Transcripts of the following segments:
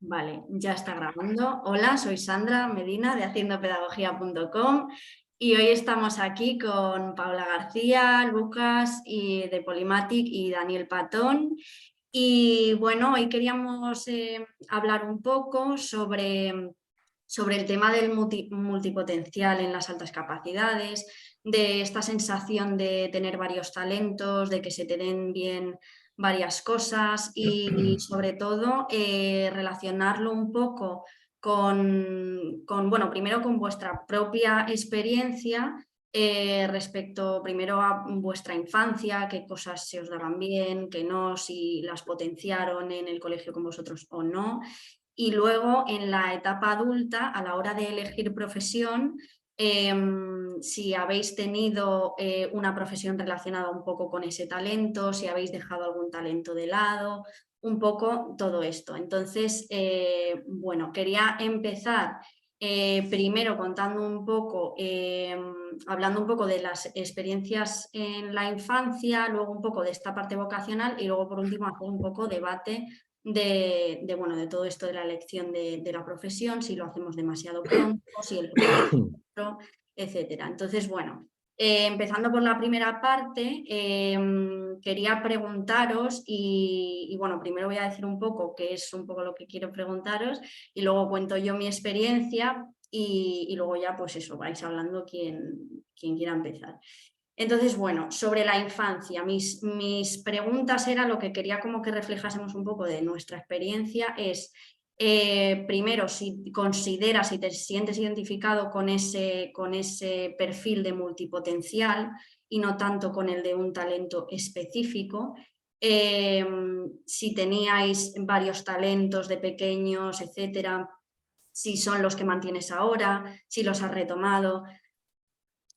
Vale, ya está grabando. Hola, soy Sandra Medina de haciendopedagogía.com y hoy estamos aquí con Paula García, Lucas y de Polymatic y Daniel Patón. Y bueno, hoy queríamos hablar un poco sobre el tema del multipotencial en las altas capacidades, de esta sensación de tener varios talentos, de que se te den bien varias cosas y sobre todo relacionarlo un poco bueno, primero con vuestra propia experiencia respecto primero a vuestra infancia, qué cosas se os daban bien, qué no, si las potenciaron en el colegio con vosotros o no. Y luego en la etapa adulta, a la hora de elegir profesión, si habéis tenido una profesión relacionada un poco con ese talento, si habéis dejado algún talento de lado, un poco todo esto. Entonces, bueno, quería empezar primero contando un poco, hablando un poco de las experiencias en la infancia, luego un poco de esta parte vocacional y luego por último hacer un poco debate bueno, de todo esto de la elección de la profesión, si lo hacemos demasiado pronto, si el futuro, etcétera. Entonces, bueno, empezando por la primera parte, quería preguntaros y bueno, primero voy a decir un poco qué es un poco lo que quiero preguntaros y luego cuento yo mi experiencia y luego ya pues eso, vais hablando quien quiera empezar. Entonces, bueno, sobre la infancia, mis preguntas era lo que quería como que reflejásemos un poco de nuestra experiencia, es primero si consideras, si te sientes identificado con ese perfil de multipotencial y no tanto con el de un talento específico, si teníais varios talentos de pequeños, etcétera, si son los que mantienes ahora, si los has retomado,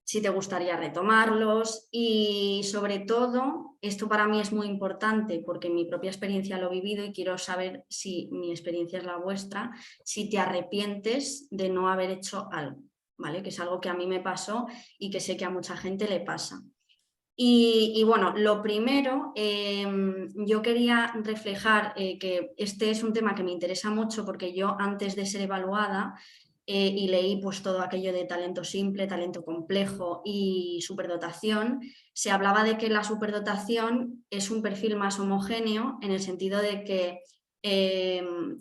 si te gustaría retomarlos y sobre todo, esto para mí es muy importante porque en mi propia experiencia lo he vivido y quiero saber si mi experiencia es la vuestra, si te arrepientes de no haber hecho algo, ¿vale? Que es algo que a mí me pasó y que sé que a mucha gente le pasa. Y bueno, lo primero, yo quería reflejar que este es un tema que me interesa mucho porque yo antes de ser evaluada y leí pues todo aquello de talento simple, talento complejo y superdotación, se hablaba de que la superdotación es un perfil más homogéneo en el sentido de que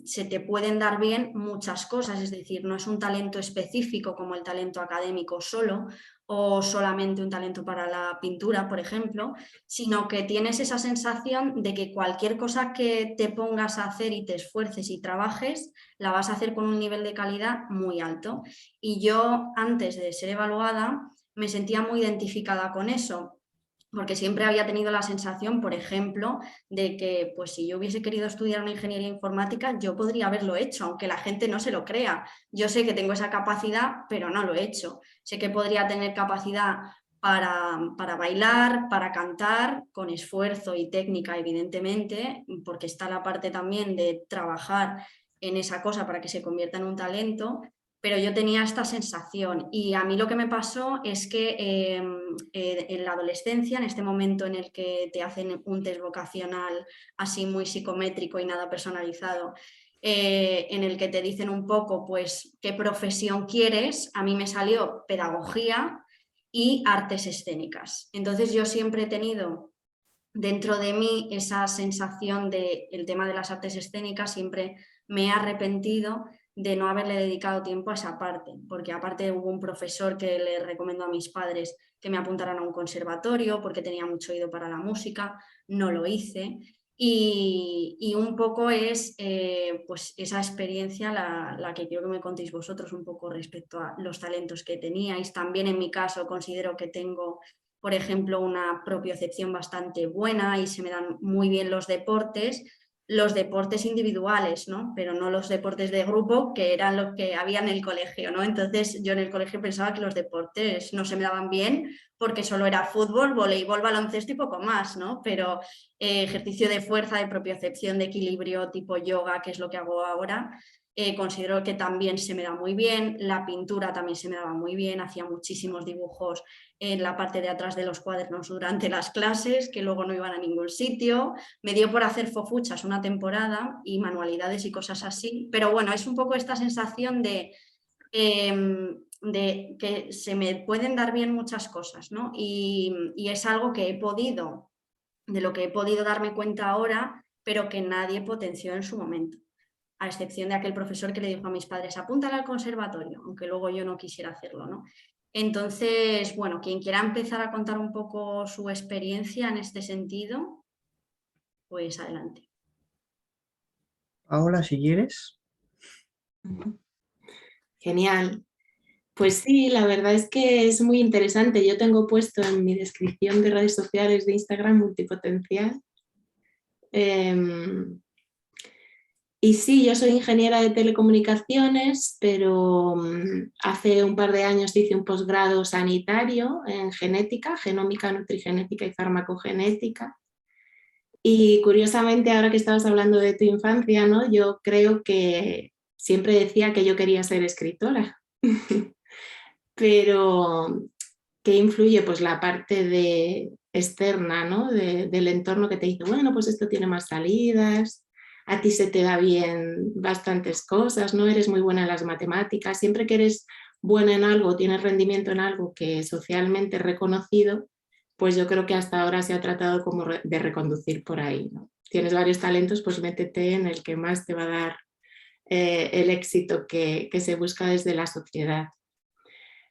se te pueden dar bien muchas cosas, es decir, no es un talento específico como el talento académico solo, o solamente un talento para la pintura, por ejemplo, sino que tienes esa sensación de que cualquier cosa que te pongas a hacer y te esfuerces y trabajes, la vas a hacer con un nivel de calidad muy alto. Y yo, antes de ser evaluada, me sentía muy identificada con eso, porque siempre había tenido la sensación, por ejemplo, de que pues si yo hubiese querido estudiar una ingeniería informática, yo podría haberlo hecho, aunque la gente no se lo crea. Yo sé que tengo esa capacidad, pero no lo he hecho. Sé que podría tener capacidad para bailar, para cantar, con esfuerzo y técnica, evidentemente, porque está la parte también de trabajar en esa cosa para que se convierta en un talento, pero yo tenía esta sensación y a mí lo que me pasó es que en la adolescencia, en este momento en el que te hacen un test vocacional así muy psicométrico y nada personalizado, en el que te dicen un poco pues qué profesión quieres, a mí me salió pedagogía y artes escénicas. Entonces yo siempre he tenido dentro de mí esa sensación de el tema de las artes escénicas, siempre me he arrepentido de no haberle dedicado tiempo a esa parte, porque aparte hubo un profesor que le recomendó a mis padres que me apuntaran a un conservatorio porque tenía mucho oído para la música, no lo hice. Y un poco es pues esa experiencia la que quiero que me contéis vosotros un poco respecto a los talentos que teníais. También en mi caso considero que tengo, por ejemplo, una propiocepción bastante buena y se me dan muy bien los deportes individuales, ¿no? Pero no los deportes de grupo, que eran los que había en el colegio, ¿no? Entonces yo en el colegio pensaba que los deportes no se me daban bien porque solo era fútbol, voleibol, baloncesto y poco más, ¿no? Pero ejercicio de fuerza, de propiocepción, de equilibrio tipo yoga, que es lo que hago ahora, considero que también se me da muy bien, la pintura también se me daba muy bien, hacía muchísimos dibujos en la parte de atrás de los cuadernos durante las clases, que luego no iban a ningún sitio. Me dio por hacer fofuchas una temporada y manualidades y cosas así, pero bueno, es un poco esta sensación de que se me pueden dar bien muchas cosas, ¿no? Y es algo que he podido, de lo que he podido darme cuenta ahora, pero que nadie potenció en su momento, a excepción de aquel profesor que le dijo a mis padres, apúntale al conservatorio, aunque luego yo no quisiera hacerlo, ¿no? Entonces, bueno, quien quiera empezar a contar un poco su experiencia en este sentido, pues adelante. Paola, si quieres. Genial. Pues sí, la verdad es que es muy interesante. Yo tengo puesto en mi descripción de redes sociales de Instagram multipotencial. Y sí, yo soy ingeniera de telecomunicaciones, pero hace un par de años hice un posgrado sanitario en genética, genómica, nutrigenética y farmacogenética. Y curiosamente, ahora que estabas hablando de tu infancia, ¿no? Yo creo que siempre decía que yo quería ser escritora. Pero ¿qué influye? Pues la parte externa, ¿no? Del entorno que te dice, bueno, pues esto tiene más salidas, a ti se te da bien bastantes cosas, no eres muy buena en las matemáticas, siempre que eres buena en algo, tienes rendimiento en algo que es socialmente reconocido, pues yo creo que hasta ahora se ha tratado como de reconducir por ahí, ¿no? Tienes varios talentos, pues métete en el que más te va a dar el éxito que se busca desde la sociedad.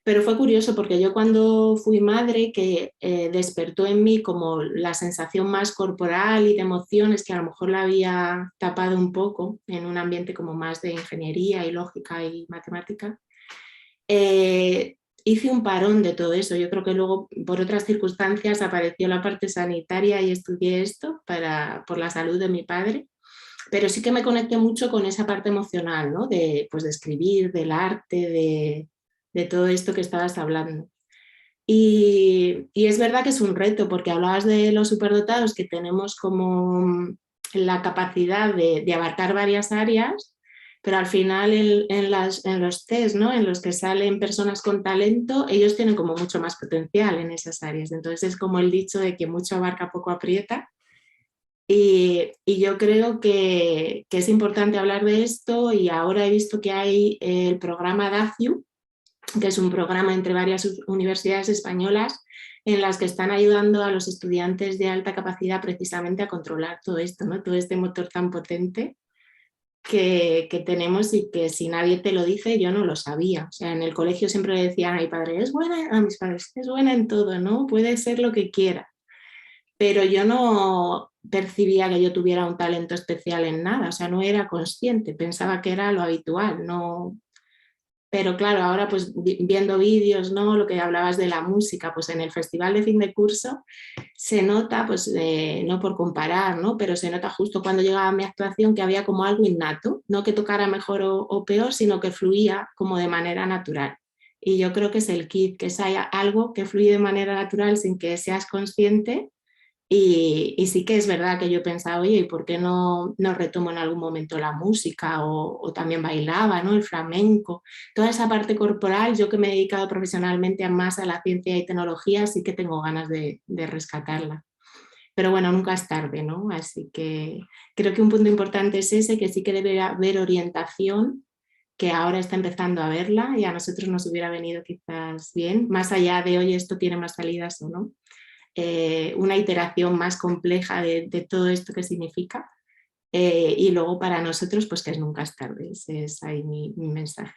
Pero fue curioso porque yo cuando fui madre, que despertó en mí como la sensación más corporal y de emociones que a lo mejor la había tapado un poco en un ambiente como más de ingeniería y lógica y matemática, hice un parón de todo eso. Yo creo que luego por otras circunstancias apareció la parte sanitaria y estudié esto por la salud de mi padre. Pero sí que me conecté mucho con esa parte emocional, ¿no? Pues de escribir, del arte, de todo esto que estabas hablando. Y es verdad que es un reto, porque hablabas de los superdotados que tenemos como la capacidad de abarcar varias áreas, pero al final en los test, ¿no? En los que salen personas con talento, ellos tienen como mucho más potencial en esas áreas. Entonces es como el dicho de que mucho abarca, poco aprieta. Y yo creo que es importante hablar de esto y ahora he visto que hay el programa DACIU, que es un programa entre varias universidades españolas en las que están ayudando a los estudiantes de alta capacidad precisamente a controlar todo esto, ¿no? Todo este motor tan potente que tenemos y que si nadie te lo dice yo no lo sabía. O sea, en el colegio siempre le decían a mi padre, es buena, a mis padres, es buena en todo, ¿no? Puede ser lo que quiera. Pero yo no percibía que yo tuviera un talento especial en nada, o sea, no era consciente, pensaba que era lo habitual, no. Pero claro, ahora pues viendo vídeos, ¿no? Lo que hablabas de la música, pues en el festival de fin de curso se nota, pues no por comparar, ¿no? Pero se nota justo cuando llegaba mi actuación que había como algo innato, no que tocara mejor o peor, sino que fluía como de manera natural. Y yo creo que es el kit, que es algo que fluye de manera natural sin que seas consciente. Y sí que es verdad que yo pensaba, oye, ¿y por qué no retomo en algún momento la música o también bailaba, ¿no? El flamenco? Toda esa parte corporal, yo que me he dedicado profesionalmente más a la ciencia y tecnología, sí que tengo ganas de rescatarla. Pero bueno, nunca es tarde, ¿no? Así que creo que un punto importante es ese, que sí que debe haber orientación, que ahora está empezando a verla y a nosotros nos hubiera venido quizás bien, más allá de, oye, esto tiene más salidas o no. Una iteración más compleja de todo esto que significa. Y luego para nosotros, pues que nunca es tarde. Ese es ahí mi mensaje.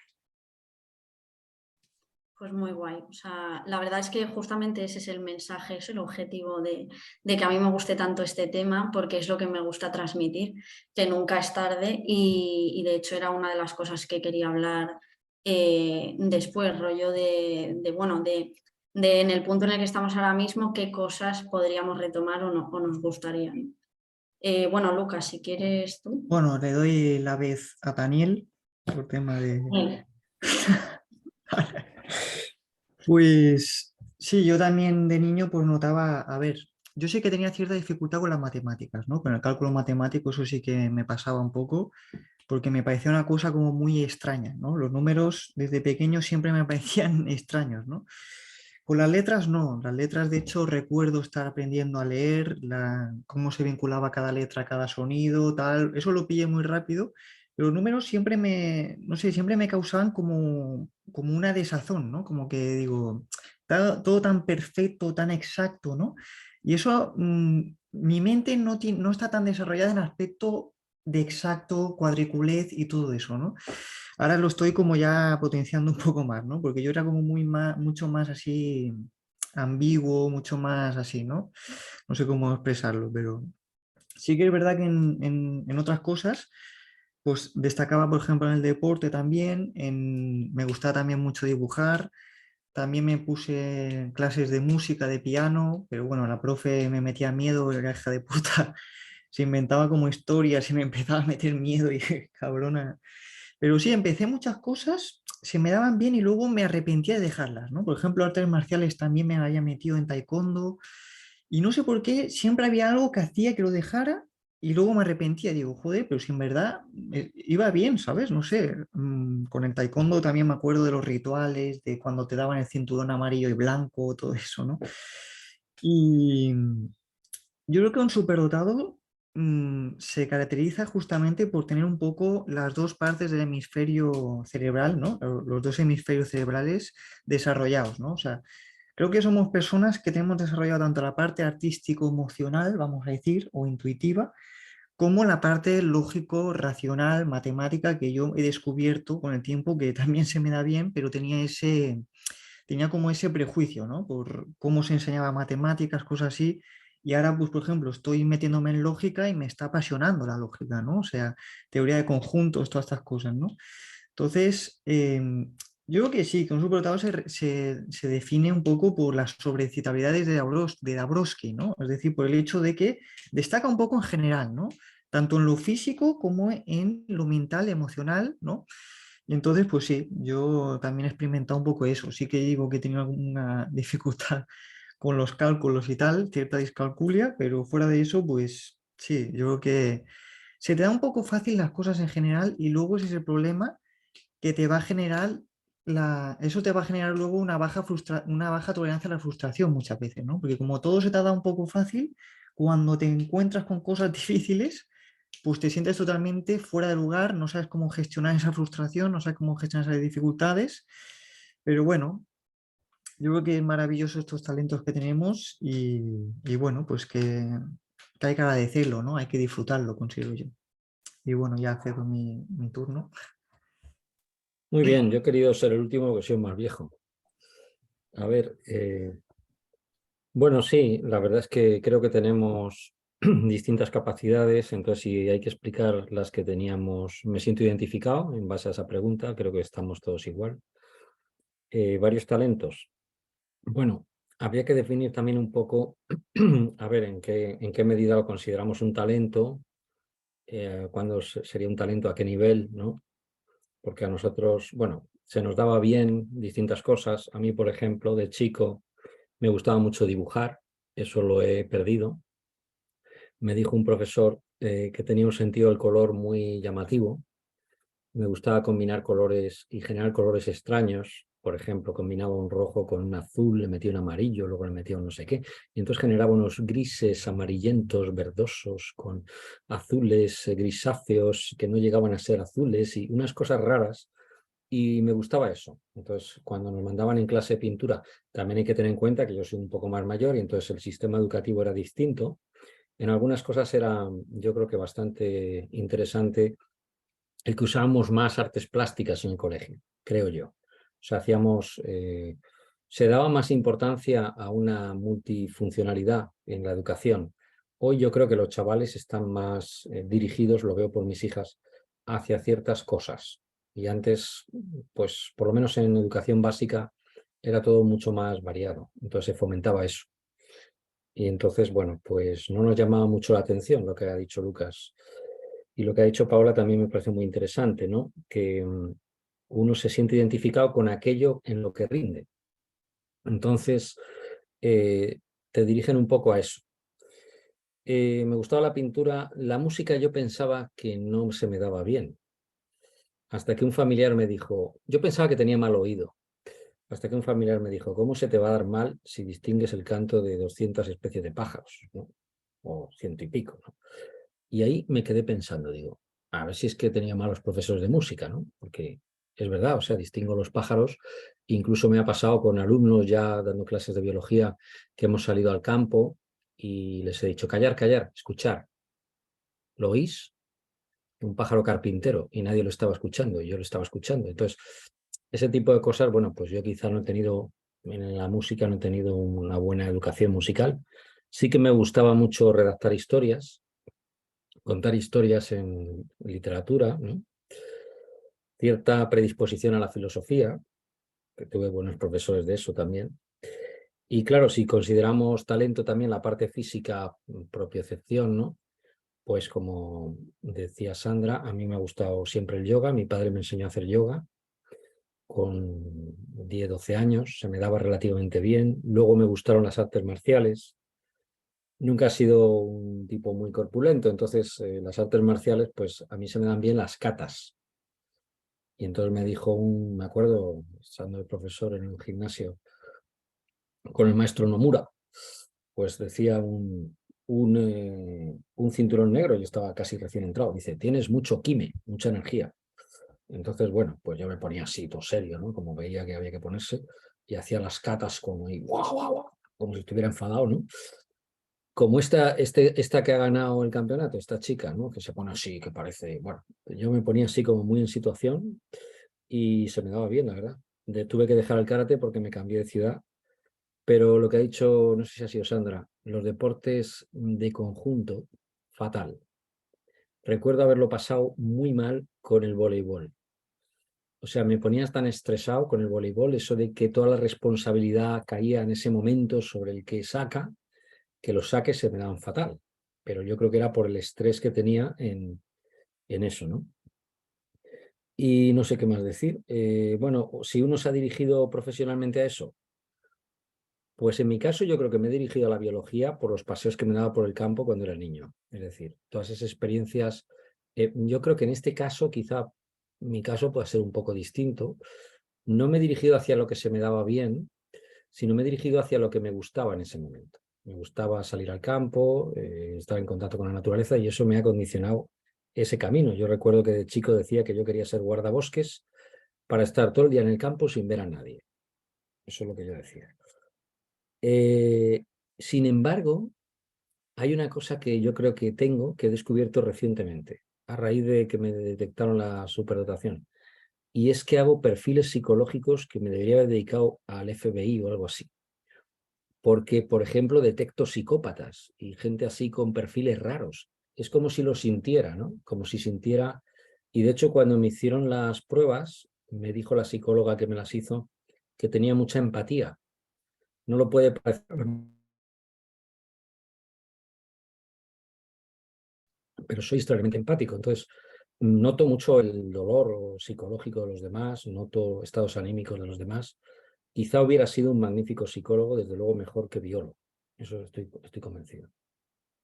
Pues muy guay. O sea, la verdad es que justamente ese es el mensaje, es el objetivo de que a mí me guste tanto este tema, porque es lo que me gusta transmitir, que nunca es tarde y de hecho era una de las cosas que quería hablar después, rollo bueno, de en el punto en el que estamos ahora mismo, qué cosas podríamos retomar o, no, o nos gustarían. Bueno, Lucas, si quieres tú. Bueno, le doy la vez a Daniel por tema de... Pues sí, yo también de niño pues notaba, a ver, yo sí que tenía cierta dificultad con las matemáticas, ¿no? Con el cálculo matemático eso sí que me pasaba un poco, porque me parecía una cosa como muy extraña, ¿no? Los números desde pequeño siempre me parecían extraños, ¿no? Con las letras no, las letras de hecho recuerdo estar aprendiendo a leer, cómo se vinculaba cada letra a cada sonido, tal, eso lo pillé muy rápido, pero los números siempre no sé, siempre me causaban como una desazón, ¿no? Como que digo, todo tan perfecto, tan exacto, ¿no? Y eso, mi mente no está tan desarrollada en aspecto de exacto, cuadriculez y todo eso, ¿no? Ahora lo estoy como ya potenciando un poco más, ¿no? Porque yo era como mucho más así ambiguo, mucho más así, ¿no? No sé cómo expresarlo, pero sí que es verdad que en otras cosas, pues destacaba, por ejemplo, en el deporte también, me gustaba también mucho dibujar, también me puse clases de música, de piano, pero bueno, la profe me metía miedo, era hija de puta, se inventaba como historias y me empezaba a meter miedo y cabrona. Pero sí, empecé muchas cosas, se me daban bien y luego me arrepentía de dejarlas, ¿no? Por ejemplo, artes marciales también me había metido en taekwondo y no sé por qué, siempre había algo que hacía que lo dejara y luego me arrepentía. Digo, joder, pero si en verdad iba bien, ¿sabes? No sé, con el taekwondo también me acuerdo de los rituales, de cuando te daban el cinturón amarillo y blanco, todo eso, ¿no? Y yo creo que un superdotado se caracteriza justamente por tener un poco las dos partes del hemisferio cerebral, ¿no? Los dos hemisferios cerebrales desarrollados, ¿no? O sea, creo que somos personas que tenemos desarrollado tanto la parte artístico-emocional, vamos a decir, o intuitiva, como la parte lógico-racional, matemática, que yo he descubierto con el tiempo que también se me da bien, pero tenía como ese prejuicio, ¿no? Por cómo se enseñaba matemáticas, cosas así. Y ahora, pues, por ejemplo, estoy metiéndome en lógica y me está apasionando la lógica, ¿no? O sea, teoría de conjuntos, todas estas cosas, ¿no? Entonces, yo creo que sí, que un superdotado se define un poco por las sobrecitabilidades de Dabrowski, ¿no? Es decir, por el hecho de que destaca un poco en general, ¿no? Tanto en lo físico como en lo mental, emocional, ¿no? Y entonces, pues sí, yo también he experimentado un poco eso. Sí que digo que he tenido alguna dificultad con los cálculos y tal, cierta discalculia, pero fuera de eso, pues sí, yo creo que se te da un poco fácil las cosas en general y luego ese es el problema que te va a generar eso te va a generar luego una baja tolerancia a la frustración muchas veces, ¿no? Porque como todo se te ha dado un poco fácil, cuando te encuentras con cosas difíciles, pues te sientes totalmente fuera de lugar, no sabes cómo gestionar esa frustración, no sabes cómo gestionar esas dificultades, pero bueno, yo creo que es maravilloso estos talentos que tenemos y bueno, pues que hay que agradecerlo, ¿no? Hay que disfrutarlo, considero yo. Y bueno, ya cedo mi turno. Muy bien, yo he querido ser el último porque soy el más viejo. A ver, bueno, sí, la verdad es que creo que tenemos distintas capacidades, entonces si hay que explicar las que teníamos, me siento identificado en base a esa pregunta, creo que estamos todos igual. Varios talentos. Bueno, habría que definir también un poco, a ver, en qué medida lo consideramos un talento, cuándo sería un talento, a qué nivel, ¿no? Porque a nosotros, bueno, se nos daba bien distintas cosas. A mí, por ejemplo, de chico me gustaba mucho dibujar, eso lo he perdido. Me dijo un profesor que tenía un sentido del color muy llamativo. Me gustaba combinar colores y generar colores extraños. Por ejemplo, combinaba un rojo con un azul, le metía un amarillo, luego le metía un no sé qué. Y entonces generaba unos grises amarillentos, verdosos, con azules grisáceos que no llegaban a ser azules y unas cosas raras. Y me gustaba eso. Entonces, cuando nos mandaban en clase de pintura, también hay que tener en cuenta que yo soy un poco más mayor y entonces el sistema educativo era distinto. En algunas cosas era, yo creo que bastante interesante el que usábamos más artes plásticas en el colegio, creo yo. O sea, se daba más importancia a una multifuncionalidad en la educación. Hoy yo creo que los chavales están más dirigidos, lo veo por mis hijas, hacia ciertas cosas. Y antes, pues por lo menos en educación básica, era todo mucho más variado. Entonces se fomentaba eso. Y entonces, bueno, pues no nos llamaba mucho la atención lo que ha dicho Lucas. Y lo que ha dicho Paola también me parece muy interesante, ¿no? Que uno se siente identificado con aquello en lo que rinde. Entonces, te dirigen un poco a eso. Me gustaba la pintura, la música yo pensaba que no se me daba bien. hasta que un familiar me dijo, yo pensaba que tenía mal oído, hasta que un familiar me dijo, ¿cómo se te va a dar mal si distingues el canto de 200 especies de pájaros, ¿no? O 100 y pico, ¿no? Y ahí me quedé pensando, digo, a ver si es que tenía malos profesores de música, ¿no? Porque es verdad, o sea, distingo los pájaros, incluso me ha pasado con alumnos ya dando clases de biología que hemos salido al campo y les he dicho, callar, callar, escuchar. ¿Lo oís? Un pájaro carpintero y nadie lo estaba escuchando y yo lo estaba escuchando. Entonces, ese tipo de cosas, bueno, pues yo quizá no he tenido, en la música no he tenido una buena educación musical. Sí que me gustaba mucho redactar historias, contar historias en literatura, ¿no? Cierta predisposición a la filosofía, que tuve buenos profesores de eso también. Y claro, si consideramos talento también la parte física, propiocepción, ¿no? Pues como decía Sandra, a mí me ha gustado siempre el yoga, mi padre me enseñó a hacer yoga con 10, 12 años, se me daba relativamente bien, luego me gustaron las artes marciales, nunca he sido un tipo muy corpulento, entonces las artes marciales pues a mí se me dan bien las katas. Y entonces me dijo me acuerdo, estando de profesor en un gimnasio con el maestro Nomura, pues decía un cinturón negro, yo estaba casi recién entrado, dice, tienes mucho kime, mucha energía. Entonces, bueno, pues yo me ponía así, todo serio, ¿no? Como veía que había que ponerse, y hacía las catas como, guau, guau, guau, como si estuviera enfadado, ¿no? Como esta que ha ganado el campeonato, esta chica, ¿no? Que se pone así, que parece, bueno, yo me ponía así como muy en situación y se me daba bien, la verdad. Tuve que dejar el karate porque me cambié de ciudad, pero lo que ha dicho, no sé si ha sido Sandra, los deportes de conjunto, fatal. Recuerdo haberlo pasado muy mal con el voleibol. O sea, me ponías tan estresado con el voleibol, eso de que toda la responsabilidad caía en ese momento sobre el que saca, que los saques se me daban fatal. Pero yo creo que era por el estrés que tenía en eso, ¿no? Y no sé qué más decir. Bueno, si uno se ha dirigido profesionalmente a eso, pues en mi caso yo creo que me he dirigido a la biología por los paseos que me daba por el campo cuando era niño. Es decir, todas esas experiencias, yo creo que en este caso quizá mi caso pueda ser un poco distinto. No me he dirigido hacia lo que se me daba bien, sino me he dirigido hacia lo que me gustaba en ese momento. Me gustaba salir al campo, estar en contacto con la naturaleza y eso me ha condicionado ese camino. Yo recuerdo que de chico decía que yo quería ser guardabosques para estar todo el día en el campo sin ver a nadie. Eso es lo que yo decía. Sin embargo, hay una cosa que yo creo que he descubierto recientemente, a raíz de que me detectaron la superdotación, y es que hago perfiles psicológicos que me debería haber dedicado al FBI o algo así. Porque, por ejemplo, detecto psicópatas y gente así con perfiles raros. Es como si lo sintiera, ¿no? Como si sintiera... Y de hecho, cuando me hicieron las pruebas, me dijo la psicóloga que me las hizo que tenía mucha empatía. No lo puede parecer, pero soy extremadamente empático. Entonces, noto mucho el dolor psicológico de los demás, noto estados anímicos de los demás. Quizá hubiera sido un magnífico psicólogo, desde luego mejor que biólogo. Eso estoy convencido.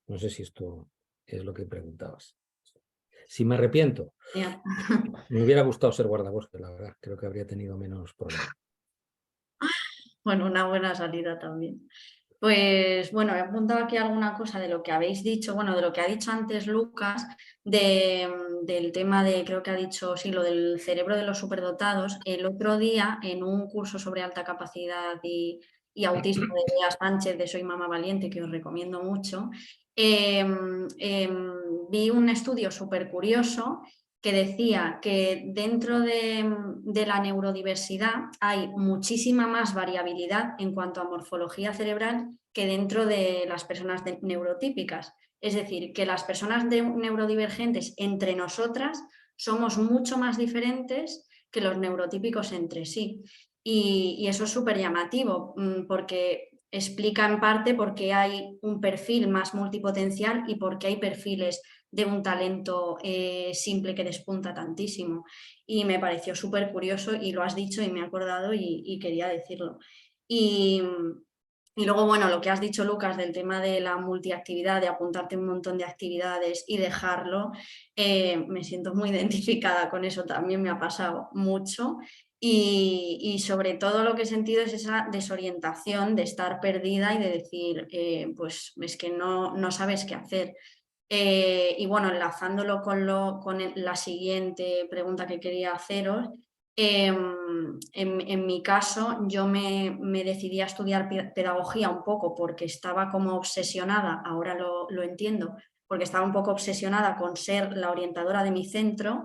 No sé si esto es lo que preguntabas. Si me arrepiento, Ya. me hubiera gustado ser guardabosques, la verdad. Creo que habría tenido menos problemas. Bueno, una buena salida también. Pues bueno, he apuntado aquí alguna cosa de lo que habéis dicho, bueno, de lo que ha dicho antes Lucas, del tema de, creo que ha dicho, sí, lo del cerebro de los superdotados. El otro día, en un curso sobre alta capacidad y autismo de Bea Sánchez, de Soy Mamá Valiente, que os recomiendo mucho, vi un estudio súper curioso que decía que dentro de la neurodiversidad hay muchísima más variabilidad en cuanto a morfología cerebral que dentro de las personas neurotípicas. Es decir, que las personas neurodivergentes entre nosotras somos mucho más diferentes que los neurotípicos entre sí. Y eso es súper llamativo porque explica en parte por qué hay un perfil más multipotencial y por qué hay perfiles de un talento simple que despunta tantísimo. Y me pareció súper curioso y lo has dicho y me he acordado y quería decirlo. Y Y luego, bueno, lo que has dicho, Lucas, del tema de la multiactividad, de apuntarte un montón de actividades y dejarlo, me siento muy identificada con eso, también me ha pasado mucho. Y sobre todo lo que he sentido es esa desorientación de estar perdida y de decir, pues es que no sabes qué hacer. Y bueno, enlazándolo con la siguiente pregunta que quería haceros, en mi caso yo me decidí a estudiar pedagogía un poco porque estaba como obsesionada, ahora lo entiendo, porque estaba un poco obsesionada con ser la orientadora de mi centro,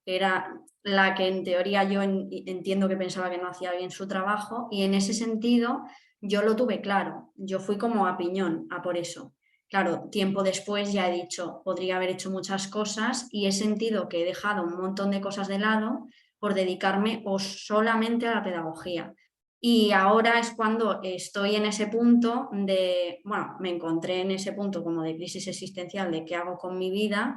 que era la que en teoría yo entiendo que pensaba que no hacía bien su trabajo, y en ese sentido yo lo tuve claro, yo fui como a piñón a por eso. Claro, tiempo después ya he dicho, podría haber hecho muchas cosas y he sentido que he dejado un montón de cosas de lado por dedicarme o solamente a la pedagogía. Y ahora es cuando estoy en ese punto de, bueno, me encontré en ese punto como de crisis existencial de qué hago con mi vida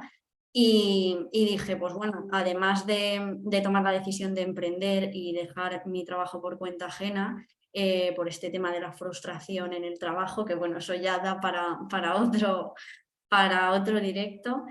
y dije, pues bueno, además de tomar la decisión de emprender y dejar mi trabajo por cuenta ajena, por este tema de la frustración en el trabajo, que bueno, eso ya da para otro directo,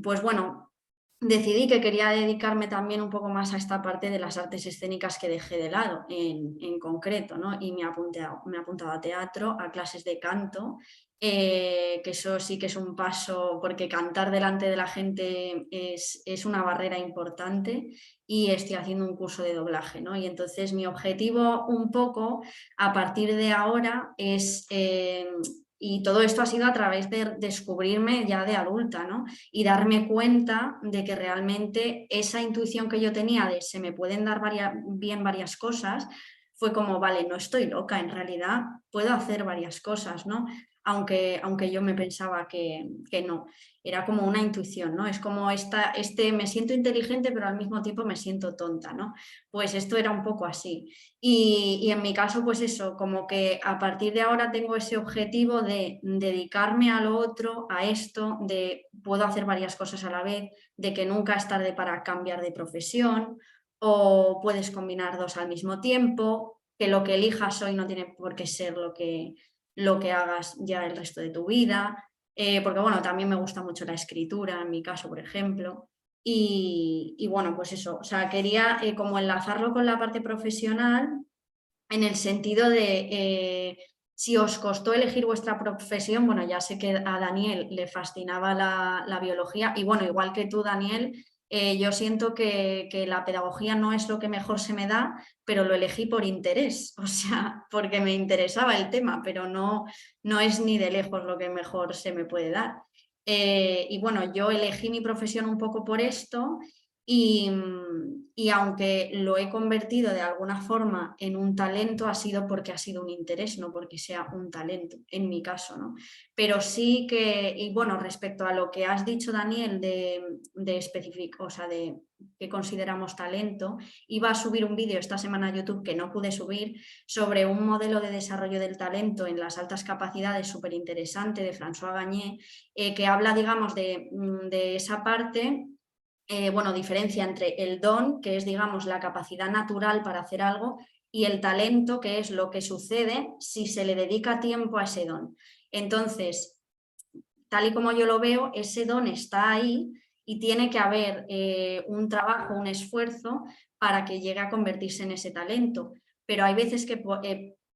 pues bueno, decidí que quería dedicarme también un poco más a esta parte de las artes escénicas que dejé de lado en concreto, ¿no? Y me he apuntado a teatro, a clases de canto, que eso sí que es un paso, porque cantar delante de la gente es una barrera importante, y estoy haciendo un curso de doblaje, ¿no? Y entonces mi objetivo un poco a partir de ahora es... y todo esto ha sido a través de descubrirme ya de adulta, ¿no? Y darme cuenta de que realmente esa intuición que yo tenía de se me pueden dar bien varias cosas, fue como, vale, no estoy loca, en realidad puedo hacer varias cosas, ¿no? Aunque yo me pensaba que no, era como una intuición, ¿no? Es como me siento inteligente pero al mismo tiempo me siento tonta, ¿no? Pues esto era un poco así. Y en mi caso, pues eso, como que a partir de ahora tengo ese objetivo de dedicarme a lo otro, a esto, de puedo hacer varias cosas a la vez, de que nunca es tarde para cambiar de profesión, o puedes combinar dos al mismo tiempo, que lo que elijas hoy no tiene por qué ser lo que hagas ya el resto de tu vida, porque bueno, también me gusta mucho la escritura, en mi caso, por ejemplo. Y bueno, pues eso, o sea, quería como enlazarlo con la parte profesional en el sentido de si os costó elegir vuestra profesión, bueno, ya sé que a Daniel le fascinaba la biología y bueno, igual que tú, Daniel, yo siento que la pedagogía no es lo que mejor se me da, pero lo elegí por interés, o sea, porque me interesaba el tema, pero no es ni de lejos lo que mejor se me puede dar. Y bueno, yo elegí mi profesión un poco por esto. Y aunque lo he convertido de alguna forma en un talento, ha sido porque ha sido un interés, no porque sea un talento, en mi caso, ¿no? Pero sí que, y bueno, respecto a lo que has dicho, Daniel, de específico, o sea, de qué consideramos talento, iba a subir un vídeo esta semana a YouTube que no pude subir sobre un modelo de desarrollo del talento en las altas capacidades súper interesante de François Gagné, que habla, digamos, de esa parte. Bueno, diferencia entre el don, que es, digamos, la capacidad natural para hacer algo, y el talento, que es lo que sucede si se le dedica tiempo a ese don. Entonces, tal y como yo lo veo, ese don está ahí y tiene que haber un trabajo, un esfuerzo para que llegue a convertirse en ese talento. Pero hay veces que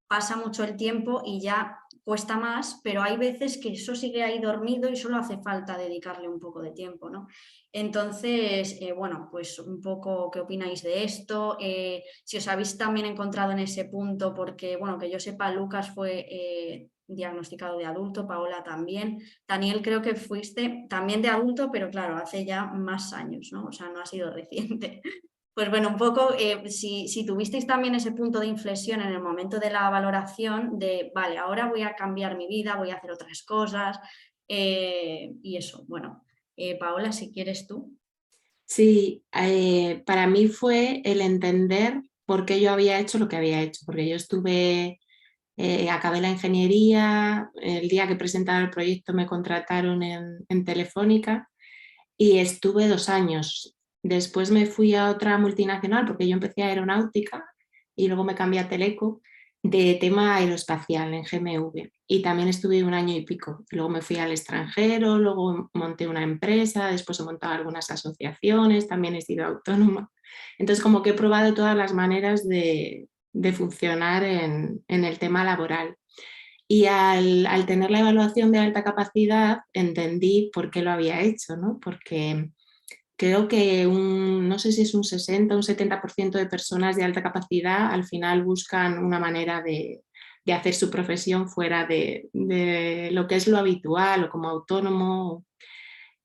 pasa mucho el tiempo y ya cuesta más, pero hay veces que eso sigue ahí dormido y solo hace falta dedicarle un poco de tiempo, ¿no? Entonces, bueno, pues un poco qué opináis de esto, si os habéis también encontrado en ese punto, porque, bueno, que yo sepa, Lucas fue diagnosticado de adulto, Paola también, Daniel creo que fuiste también de adulto, pero claro, hace ya más años, ¿no? O sea, no ha sido reciente. Pues bueno, un poco, si tuvisteis también ese punto de inflexión en el momento de la valoración de, vale, ahora voy a cambiar mi vida, voy a hacer otras cosas, y eso, bueno. Paola, si quieres tú. Sí, para mí fue el entender por qué yo había hecho lo que había hecho, porque yo acabé la ingeniería, el día que presentaba el proyecto me contrataron en Telefónica y estuve 2 años. Después me fui a otra multinacional porque yo empecé aeronáutica y luego me cambié a Teleco. de tema aeroespacial en GMV y también estuve 1 año y pico. Luego me fui al extranjero, luego monté una empresa, después he montado algunas asociaciones, también he sido autónoma. Entonces como que he probado todas las maneras de funcionar en el tema laboral. Y al tener la evaluación de alta capacidad entendí por qué lo había hecho, ¿no? Porque creo que no sé si es un 60 o un 70% de personas de alta capacidad al final buscan una manera de hacer su profesión fuera de lo que es lo habitual o como autónomo.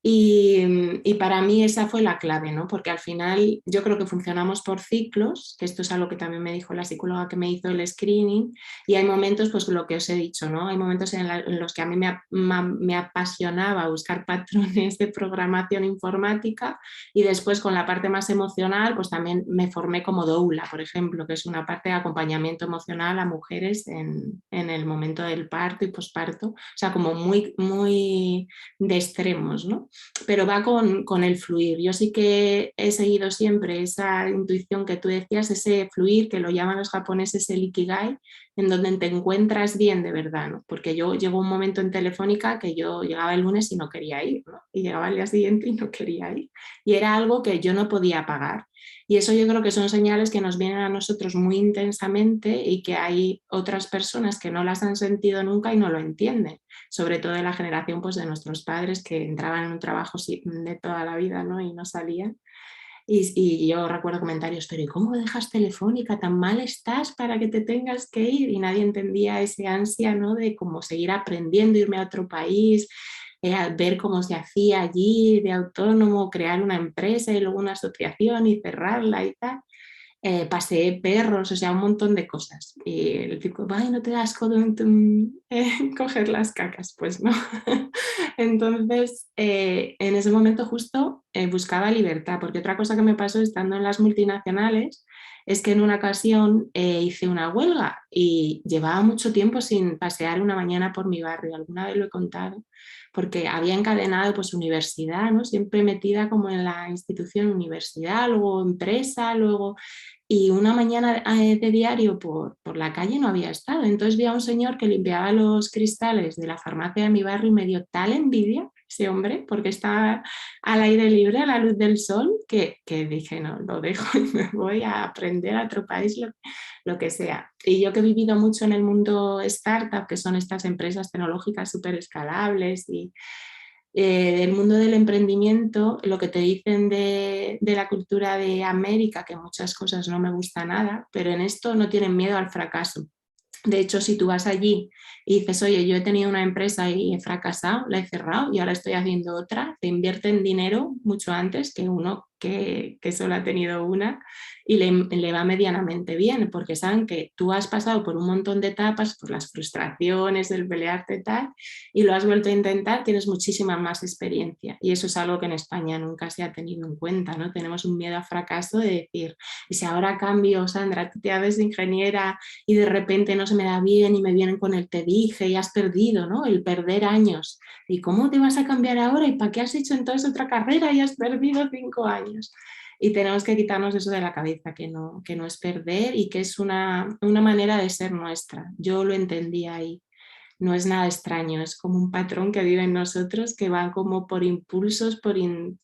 Y para mí esa fue la clave, ¿no? Porque al final yo creo que funcionamos por ciclos, que esto es algo que también me dijo la psicóloga que me hizo el screening, y hay momentos, pues lo que os he dicho, ¿no? Hay momentos en los que a mí me apasionaba buscar patrones de programación informática y después con la parte más emocional, pues también me formé como doula, por ejemplo, que es una parte de acompañamiento emocional a mujeres en el momento del parto y posparto, o sea, como muy, muy de extremos, ¿no? Pero va con el fluir. Yo sí que he seguido siempre esa intuición que tú decías, ese fluir que lo llaman los japoneses el ikigai, en donde te encuentras bien de verdad, ¿no? Porque yo llegó un momento en Telefónica que yo llegaba el lunes y no quería ir, ¿no? Y llegaba el día siguiente y no quería ir. Y era algo que yo no podía pagar. Y eso yo creo que son señales que nos vienen a nosotros muy intensamente y que hay otras personas que no las han sentido nunca y no lo entienden, sobre todo de la generación pues, de nuestros padres que entraban en un trabajo de toda la vida, ¿no? Y no salían. Y yo recuerdo comentarios, pero ¿y cómo dejas Telefónica? ¿Tan mal estás para que te tengas que ir? Y nadie entendía ese ansia, ¿no? De cómo seguir aprendiendo, irme a otro país, ver cómo se hacía allí de autónomo, crear una empresa y luego una asociación y cerrarla y tal. Paseé perros, o sea, un montón de cosas. Y el chico, ay, ¿no te das coger las cacas? Pues no. Entonces, en ese momento justo buscaba libertad, porque otra cosa que me pasó estando en las multinacionales es que en una ocasión hice una huelga y llevaba mucho tiempo sin pasear una mañana por mi barrio, alguna vez lo he contado, porque había encadenado pues universidad, ¿no? Siempre metida como en la institución universidad, luego empresa, luego y una mañana de diario por la calle no había estado. Entonces vi a un señor que limpiaba los cristales de la farmacia de mi barrio y me dio tal envidia ese hombre, porque estaba al aire libre, a la luz del sol, que dije, no, lo dejo y me voy a aprender a otro país, lo que sea. Y yo que he vivido mucho en el mundo startup, que son estas empresas tecnológicas súper escalables y del mundo del emprendimiento, lo que te dicen de la cultura de América, que muchas cosas no me gusta nada, pero en esto no tienen miedo al fracaso. De hecho, si tú vas allí y dices, oye, yo he tenido una empresa y he fracasado, la he cerrado y ahora estoy haciendo otra, te invierten dinero mucho antes que uno que solo ha tenido una y le va medianamente bien, porque saben que tú has pasado por un montón de etapas, por las frustraciones, el pelearte y tal, y lo has vuelto a intentar, tienes muchísima más experiencia. Y eso es algo que en España nunca se ha tenido en cuenta, ¿no? Tenemos un miedo a fracaso de decir, y si ahora cambio, Sandra, tú te haces ingeniera y de repente no se me da bien y me vienen con el te dije y has perdido, ¿no? El perder años. ¿Y cómo te vas a cambiar ahora? ¿Y para qué has hecho entonces otra carrera y has perdido 5 años? Y tenemos que quitarnos eso de la cabeza, que no es perder y que es una manera de ser nuestra. Yo lo entendí ahí. No es nada extraño, es como un patrón que vive en nosotros que va como por impulsos,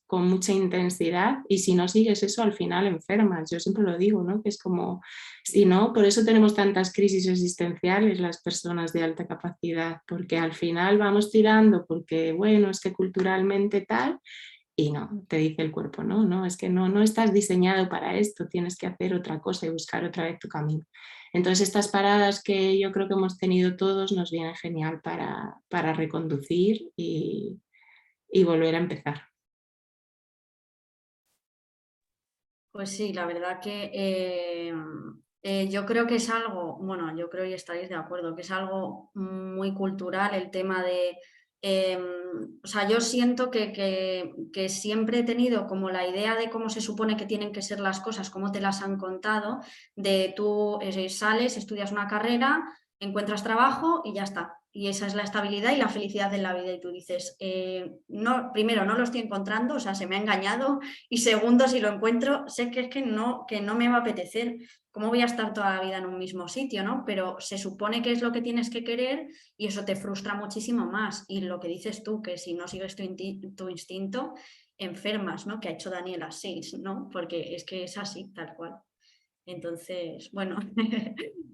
con mucha intensidad y si no sigues eso al final enfermas, yo siempre lo digo, ¿no? Que es como, si no, por eso tenemos tantas crisis existenciales las personas de alta capacidad, porque al final vamos tirando porque, bueno, es que culturalmente tal y no, te dice el cuerpo, no, no, es que no estás diseñado para esto, tienes que hacer otra cosa y buscar otra vez tu camino. Entonces estas paradas que yo creo que hemos tenido todos nos vienen genial para reconducir y volver a empezar. Pues sí, la verdad que yo creo que es algo, bueno, yo creo y estaréis de acuerdo, que es algo muy cultural el tema de, o sea, yo siento que siempre he tenido como la idea de cómo se supone que tienen que ser las cosas, cómo te las han contado, de tú sales, estudias una carrera, encuentras trabajo y ya está. y esa es la estabilidad y la felicidad en la vida. Y tú dices, no, primero, no lo estoy encontrando, o sea, se me ha engañado, y segundo, si lo encuentro, sé que es que no me va a apetecer. ¿Cómo voy a estar toda la vida en un mismo sitio, no? Pero se supone que es lo que tienes que querer y eso te frustra muchísimo más. Y lo que dices tú, que si no sigues tu instinto, enfermas, ¿no? Que ha hecho Daniel así, ¿no? Porque es que es así, tal cual. Entonces, bueno,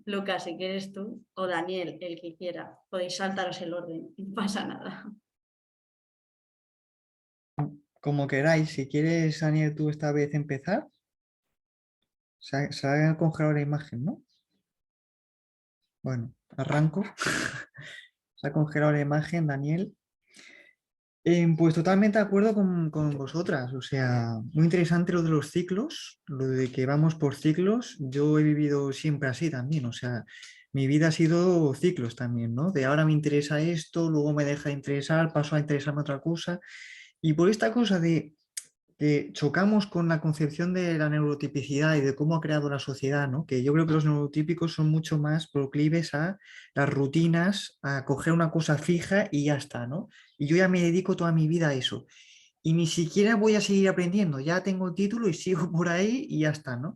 Lucas, si quieres tú, o Daniel, el que quiera, podéis saltaros el orden, no pasa nada. Como queráis, si quieres, Daniel, tú esta vez empezar. Se ha congelado la imagen, ¿no? Bueno, arranco. Se ha congelado la imagen, Daniel. Pues totalmente de acuerdo con vosotras. O sea, muy interesante lo de los ciclos, lo de que vamos por ciclos. Yo he vivido siempre así también. O sea, mi vida ha sido ciclos también, ¿no? De ahora me interesa esto, luego me deja de interesar, paso a interesarme otra cosa. Y por esta cosa de que chocamos con la concepción de la neurotipicidad y de cómo ha creado la sociedad, ¿no? Que yo creo que los neurotípicos son mucho más proclives a las rutinas, a coger una cosa fija y ya está, ¿no? Y yo ya me dedico toda mi vida a eso. Y ni siquiera voy a seguir aprendiendo, ya tengo el título y sigo por ahí y ya está, ¿no?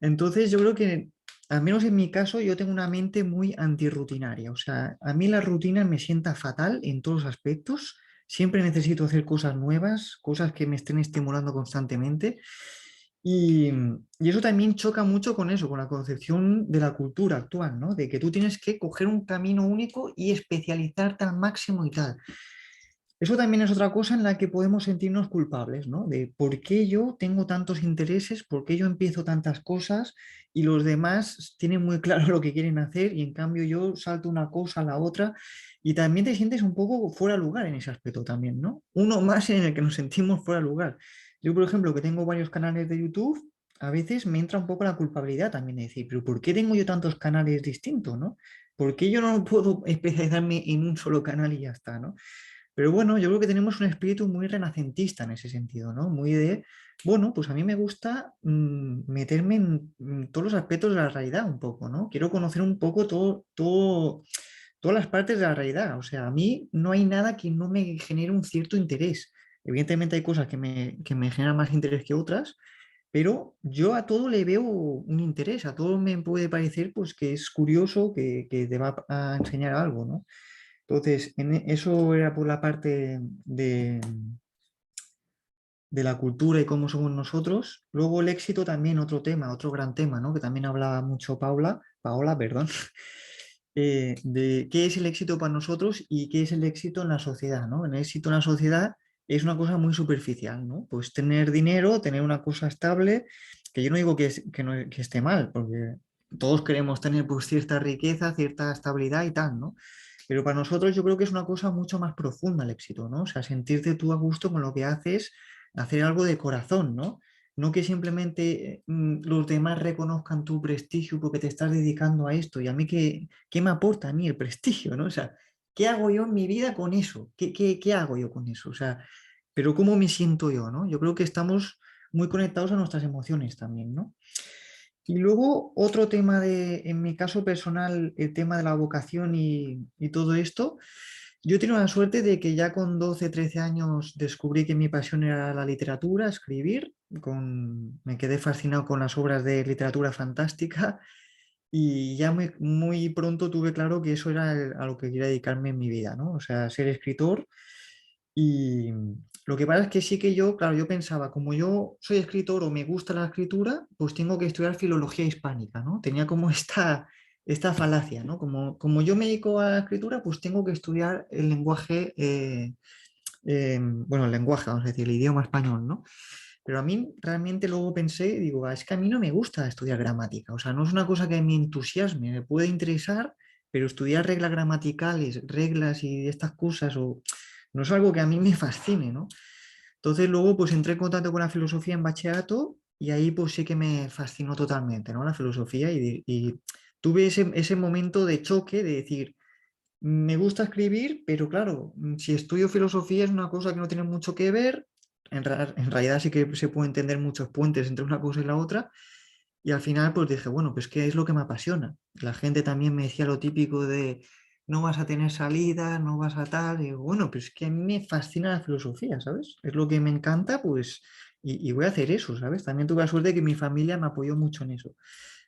Entonces yo creo que, al menos en mi caso, yo tengo una mente muy antirrutinaria. O sea, a mí la rutina me sienta fatal en todos los aspectos. Siempre necesito hacer cosas nuevas, cosas que me estén estimulando constantemente. Y eso también choca mucho con eso, con la concepción de la cultura actual, ¿no? De que tú tienes que coger un camino único y especializarte al máximo y tal. Eso también es otra cosa en la que podemos sentirnos culpables, ¿no? De por qué yo tengo tantos intereses, por qué yo empiezo tantas cosas y los demás tienen muy claro lo que quieren hacer y en cambio yo salto una cosa a la otra y también te sientes un poco fuera de lugar en ese aspecto también, ¿no? Uno más en el que nos sentimos fuera de lugar. Yo, por ejemplo, que tengo varios canales de YouTube, a veces me entra un poco la culpabilidad también de decir, pero ¿por qué tengo yo tantos canales distintos, ¿no? ¿Por qué yo no puedo especializarme en un solo canal y ya está, ¿no? Pero bueno, yo creo que tenemos un espíritu muy renacentista en ese sentido, ¿no? Muy de, bueno, pues a mí me gusta meterme en todos los aspectos de la realidad un poco, ¿no? Quiero conocer un poco todas las partes de la realidad. O sea, a mí no hay nada que no me genere un cierto interés. Evidentemente hay cosas que me generan más interés que otras, pero yo a todo le veo un interés, a todo me puede parecer pues que es curioso, que te va a enseñar algo, ¿no? Entonces, eso era por la parte de la cultura y cómo somos nosotros. Luego el éxito también, otro tema, otro gran tema, ¿no? Que también hablaba mucho Paola, perdón, de qué es el éxito para nosotros y qué es el éxito en la sociedad, ¿no? El éxito en la sociedad es una cosa muy superficial, ¿no? Pues tener dinero, tener una cosa estable, que yo no digo que esté mal, porque todos queremos tener pues cierta riqueza, cierta estabilidad y tal, ¿no? Pero para nosotros yo creo que es una cosa mucho más profunda el éxito, ¿no? O sea, sentirte tú a gusto con lo que haces, hacer algo de corazón, ¿no? No que simplemente los demás reconozcan tu prestigio porque te estás dedicando a esto. Y a mí, ¿qué me aporta a mí el prestigio, ¿no? O sea, ¿qué hago yo en mi vida con eso? ¿Qué hago yo con eso? O sea, pero ¿cómo me siento yo, ¿no? Yo creo que estamos muy conectados a nuestras emociones también, ¿no? Y luego otro tema en mi caso personal, el tema de la vocación y todo esto, yo tengo la suerte de que ya con 12, 13 años descubrí que mi pasión era la literatura, escribir, me quedé fascinado con las obras de literatura fantástica y ya muy pronto tuve claro que eso era a lo que quería dedicarme en mi vida, ¿no? O sea, ser escritor. Y lo que pasa es que sí que yo, claro, yo pensaba, como yo soy escritor o me gusta la escritura, pues tengo que estudiar filología hispánica, ¿no? Tenía como esta falacia, ¿no? Como yo me dedico a la escritura, pues tengo que estudiar el lenguaje, bueno, el lenguaje, vamos a decir, el idioma español, ¿no? Pero a mí realmente luego pensé, digo, es que a mí no me gusta estudiar gramática, o sea, no es una cosa que me entusiasme, me puede interesar, pero estudiar reglas gramaticales, reglas y estas cosas, no es algo que a mí me fascine, ¿no? Entonces luego pues entré en contacto con la filosofía en bachillerato y ahí pues sí que me fascinó totalmente, ¿no? La filosofía y tuve ese momento de choque de decir, me gusta escribir, pero claro, si estudio filosofía es una cosa que no tiene mucho que ver. En realidad sí que se puede entender muchos puentes entre una cosa y la otra. Y al final pues dije, bueno, pues ¿qué es lo que me apasiona? La gente también me decía lo típico de, no vas a tener salida, no vas a tal. Y digo, bueno, pues es que a mí me fascina la filosofía, ¿sabes? Es lo que me encanta, pues, y voy a hacer eso, ¿sabes? También tuve la suerte de que mi familia me apoyó mucho en eso.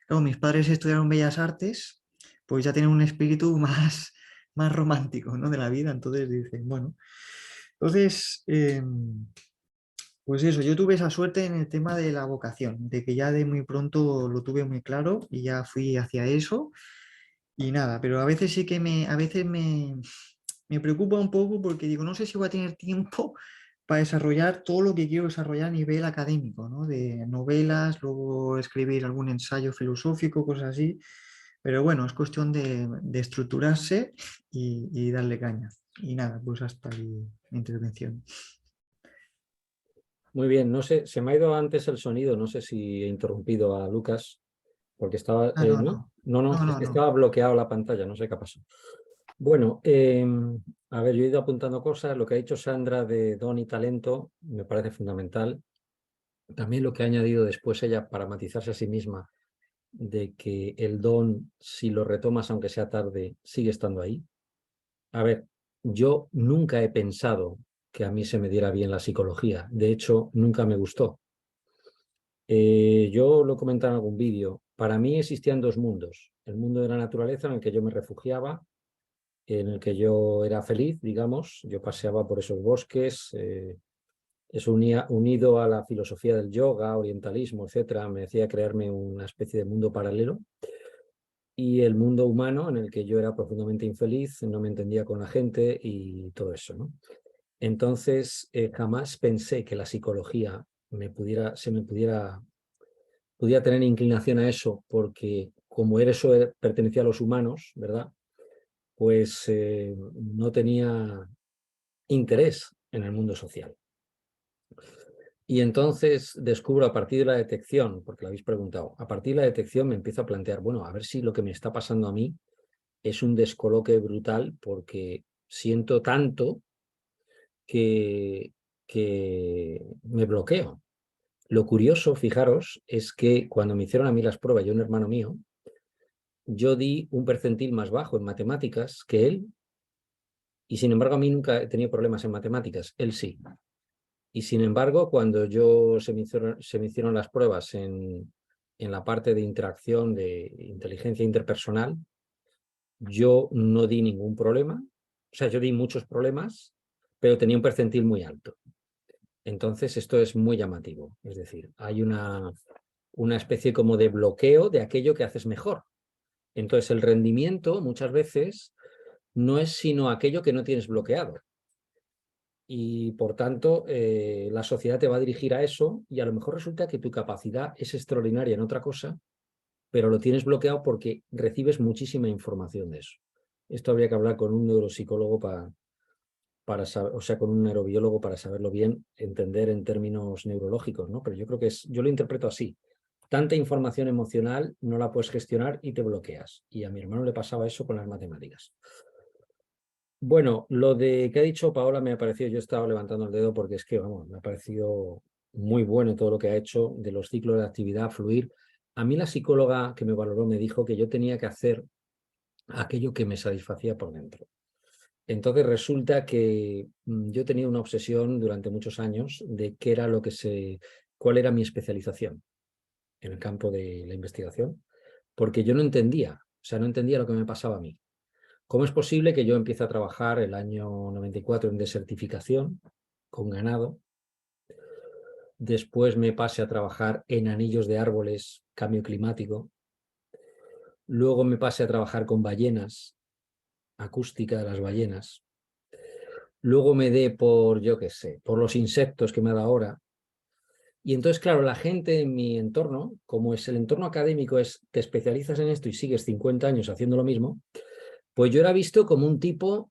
Claro, mis padres estudiaron Bellas Artes, pues ya tienen un espíritu más romántico, ¿no? De la vida, entonces dicen, bueno. Entonces, pues eso, yo tuve esa suerte en el tema de la vocación, de que ya de muy pronto lo tuve muy claro y ya fui hacia eso y nada, pero a veces sí que me preocupa un poco porque digo, no sé si voy a tener tiempo para desarrollar todo lo que quiero desarrollar a nivel académico, ¿no? De novelas, luego escribir algún ensayo filosófico, cosas así, pero bueno, es cuestión de estructurarse y darle caña. Y nada, pues hasta ahí mi intervención. Muy bien, no sé, se me ha ido antes el sonido, no sé si he interrumpido a Lucas, porque estaba, Ah, no, ¿no? no, No, no, es no, que no. estaba bloqueado la pantalla, no sé qué ha pasado. Bueno, a ver, yo he ido apuntando cosas, lo que ha dicho Sandra de don y talento me parece fundamental. También lo que ha añadido después ella para matizarse a sí misma, de que el don, si lo retomas aunque sea tarde, sigue estando ahí. A ver, yo nunca he pensado que a mí se me diera bien la psicología, de hecho, nunca me gustó. Yo lo comenté en algún vídeo, para mí existían dos mundos, el mundo de la naturaleza en el que yo me refugiaba, en el que yo era feliz, digamos, yo paseaba por esos bosques, eso unido a la filosofía del yoga, orientalismo, etcétera, me hacía crearme una especie de mundo paralelo. Y el mundo humano en el que yo era profundamente infeliz, no me entendía con la gente y todo eso, ¿no? Entonces, jamás pensé que la psicología pudiera tener inclinación a eso, porque como eso pertenecía a los humanos, ¿verdad? Pues no tenía interés en el mundo social. Y entonces descubro a partir de la detección, porque lo habéis preguntado, a partir de la detección me empiezo a plantear, bueno, a ver si lo que me está pasando a mí es un descoloque brutal, porque siento tanto que, que me bloqueo. Lo curioso, fijaros, es que cuando me hicieron a mí las pruebas y un hermano mío, yo di un percentil más bajo en matemáticas que él, y sin embargo a mí nunca he tenido problemas en matemáticas, él sí. Y sin embargo, cuando se me hicieron las pruebas en la parte de interacción de inteligencia interpersonal, yo no di ningún problema, o sea, yo di muchos problemas, pero tenía un percentil muy alto. Entonces, esto es muy llamativo, es decir, hay una especie como de bloqueo de aquello que haces mejor. Entonces, el rendimiento muchas veces no es sino aquello que no tienes bloqueado. Y por tanto, la sociedad te va a dirigir a eso y a lo mejor resulta que tu capacidad es extraordinaria en otra cosa, pero lo tienes bloqueado porque recibes muchísima información de eso. Esto habría que hablar con un neuropsicólogo para saber, o sea, con un neurobiólogo para saberlo bien, entender en términos neurológicos, ¿no? Pero yo creo que yo lo interpreto así. Tanta información emocional no la puedes gestionar y te bloqueas. Y a mi hermano le pasaba eso con las matemáticas. Bueno, lo de que ha dicho Paola me ha parecido, yo estaba levantando el dedo porque es que, vamos, me ha parecido muy bueno todo lo que ha hecho de los ciclos de actividad, fluir. A mí la psicóloga que me valoró me dijo que yo tenía que hacer aquello que me satisfacía por dentro. Entonces resulta que yo tenía una obsesión durante muchos años de qué era cuál era mi especialización en el campo de la investigación, porque yo no entendía, o sea, no entendía lo que me pasaba a mí. ¿Cómo es posible que yo empiece a trabajar el año 94 en desertificación con ganado? Después me pase a trabajar en anillos de árboles, cambio climático. Luego me pase a trabajar con ballenas, acústica de las ballenas. Luego me dé por, yo qué sé, por los insectos que me da ahora. Y entonces, claro, la gente en mi entorno, como es el entorno académico, te especializas en esto y sigues 50 años haciendo lo mismo, pues yo era visto como un tipo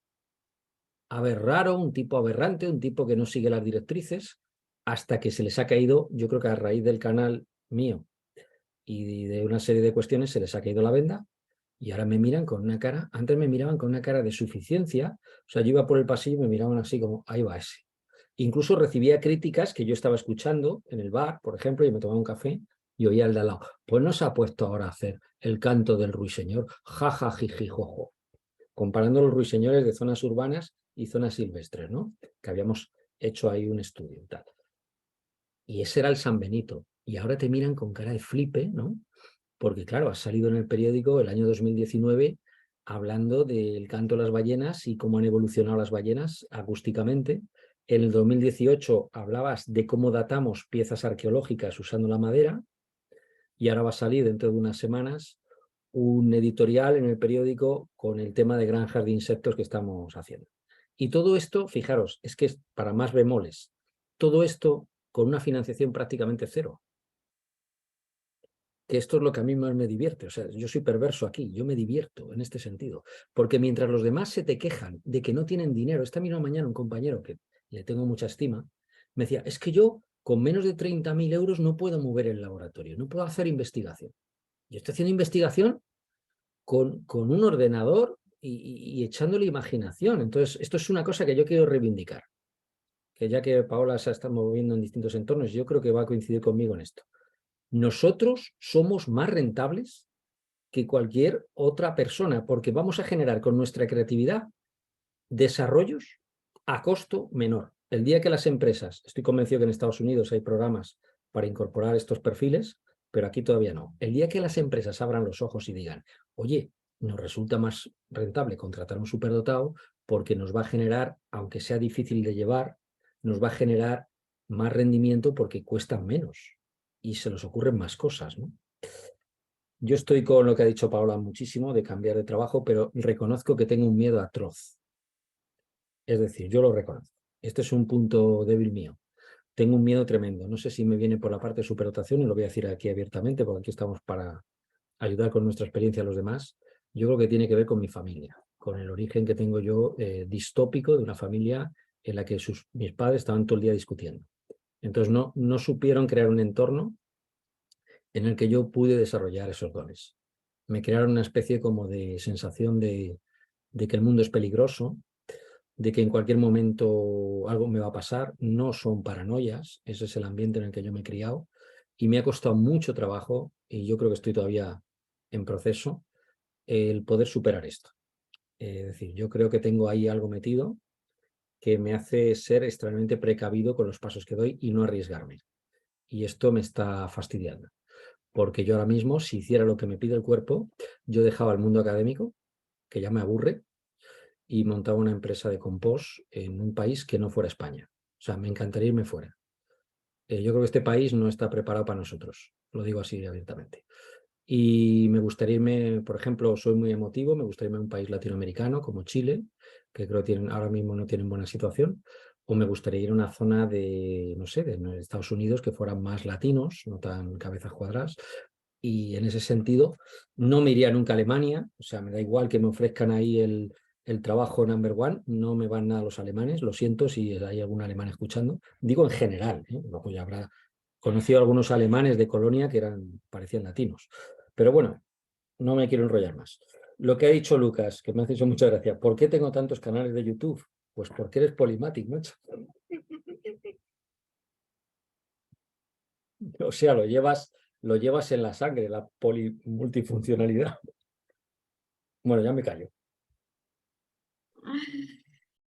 raro, un tipo aberrante, un tipo que no sigue las directrices, hasta que se les ha caído, yo creo que a raíz del canal mío y de una serie de cuestiones se les ha caído la venda y ahora me miran con una cara, antes me miraban con una cara de suficiencia, o sea, yo iba por el pasillo y me miraban así como, ahí va ese. Incluso recibía críticas que yo estaba escuchando en el bar, por ejemplo, y me tomaba un café y oía al de al lado, pues no se ha puesto ahora a hacer el canto del ruiseñor, ja, ja, jiji, jojo. comparando los ruiseñores de zonas urbanas y zonas silvestres, ¿no? Que habíamos hecho ahí un estudio y tal. Y ese era el San Benito. Y ahora te miran con cara de flipe, ¿no? Porque claro, has salido en el periódico el año 2019 hablando del canto de las ballenas y cómo han evolucionado las ballenas acústicamente. En el 2018 hablabas de cómo datamos piezas arqueológicas usando la madera, y ahora va a salir dentro de unas semanas un editorial en el periódico con el tema de granjas de insectos que estamos haciendo. Y todo esto, fijaros, es que es para más bemoles, todo esto con una financiación prácticamente cero. Que esto es lo que a mí más me divierte. O sea, yo soy perverso aquí, yo me divierto en este sentido. Porque mientras los demás se te quejan de que no tienen dinero, esta misma mañana un compañero que le tengo mucha estima, me decía, es que yo con menos de 30.000 euros no puedo mover el laboratorio, no puedo hacer investigación. Yo estoy haciendo investigación con un ordenador y echándole imaginación. Entonces, esto es una cosa que yo quiero reivindicar. Que ya que Paola se está moviendo en distintos entornos, yo creo que va a coincidir conmigo en esto. Nosotros somos más rentables que cualquier otra persona porque vamos a generar con nuestra creatividad desarrollos a costo menor. El día que las empresas, estoy convencido que en Estados Unidos hay programas para incorporar estos perfiles, pero aquí todavía no. El día que las empresas abran los ojos y digan, oye, nos resulta más rentable contratar un superdotado porque nos va a generar, aunque sea difícil de llevar, nos va a generar más rendimiento porque cuestan menos y se les ocurren más cosas, ¿no? Yo estoy con lo que ha dicho Paola muchísimo de cambiar de trabajo, pero reconozco que tengo un miedo atroz. Es decir, yo lo reconozco. Este es un punto débil mío. Tengo un miedo tremendo. No sé si me viene por la parte de superdotación, y lo voy a decir aquí abiertamente, porque aquí estamos para ayudar con nuestra experiencia a los demás. Yo creo que tiene que ver con mi familia, con el origen que tengo yo distópico de una familia en la que mis padres estaban todo el día discutiendo. Entonces no supieron crear un entorno en el que yo pude desarrollar esos dones. Me crearon una especie como de sensación de que el mundo es peligroso, de que en cualquier momento algo me va a pasar. No son paranoias, ese es el ambiente en el que yo me he criado y me ha costado mucho trabajo, y yo creo que estoy todavía en proceso, el poder superar esto. Es decir, yo creo que tengo ahí algo metido que me hace ser extremadamente precavido con los pasos que doy y no arriesgarme. Y esto me está fastidiando. Porque yo ahora mismo, si hiciera lo que me pide el cuerpo, yo dejaba el mundo académico, que ya me aburre, y montaba una empresa de compost en un país que no fuera España. O sea, me encantaría irme fuera. Yo creo que este país no está preparado para nosotros, lo digo así abiertamente. Y me gustaría irme, por ejemplo, soy muy emotivo, me gustaría irme a un país latinoamericano como Chile, que creo que ahora mismo no tienen buena situación, o me gustaría ir a una zona de, no sé, de Estados Unidos que fueran más latinos, no tan cabezas cuadradas. Y en ese sentido, no me iría nunca a Alemania, o sea, me da igual que me ofrezcan ahí el trabajo number one, no me van nada los alemanes, lo siento si hay algún alemán escuchando, digo en general, luego ya habrá conocido a algunos alemanes de colonia que parecían latinos, pero bueno, no me quiero enrollar más. Lo que ha dicho Lucas, que me ha hecho mucha gracia, ¿por qué tengo tantos canales de YouTube? Pues porque eres Polymatic, macho. O sea, lo llevas en la sangre, la multifuncionalidad. Bueno, ya me callo.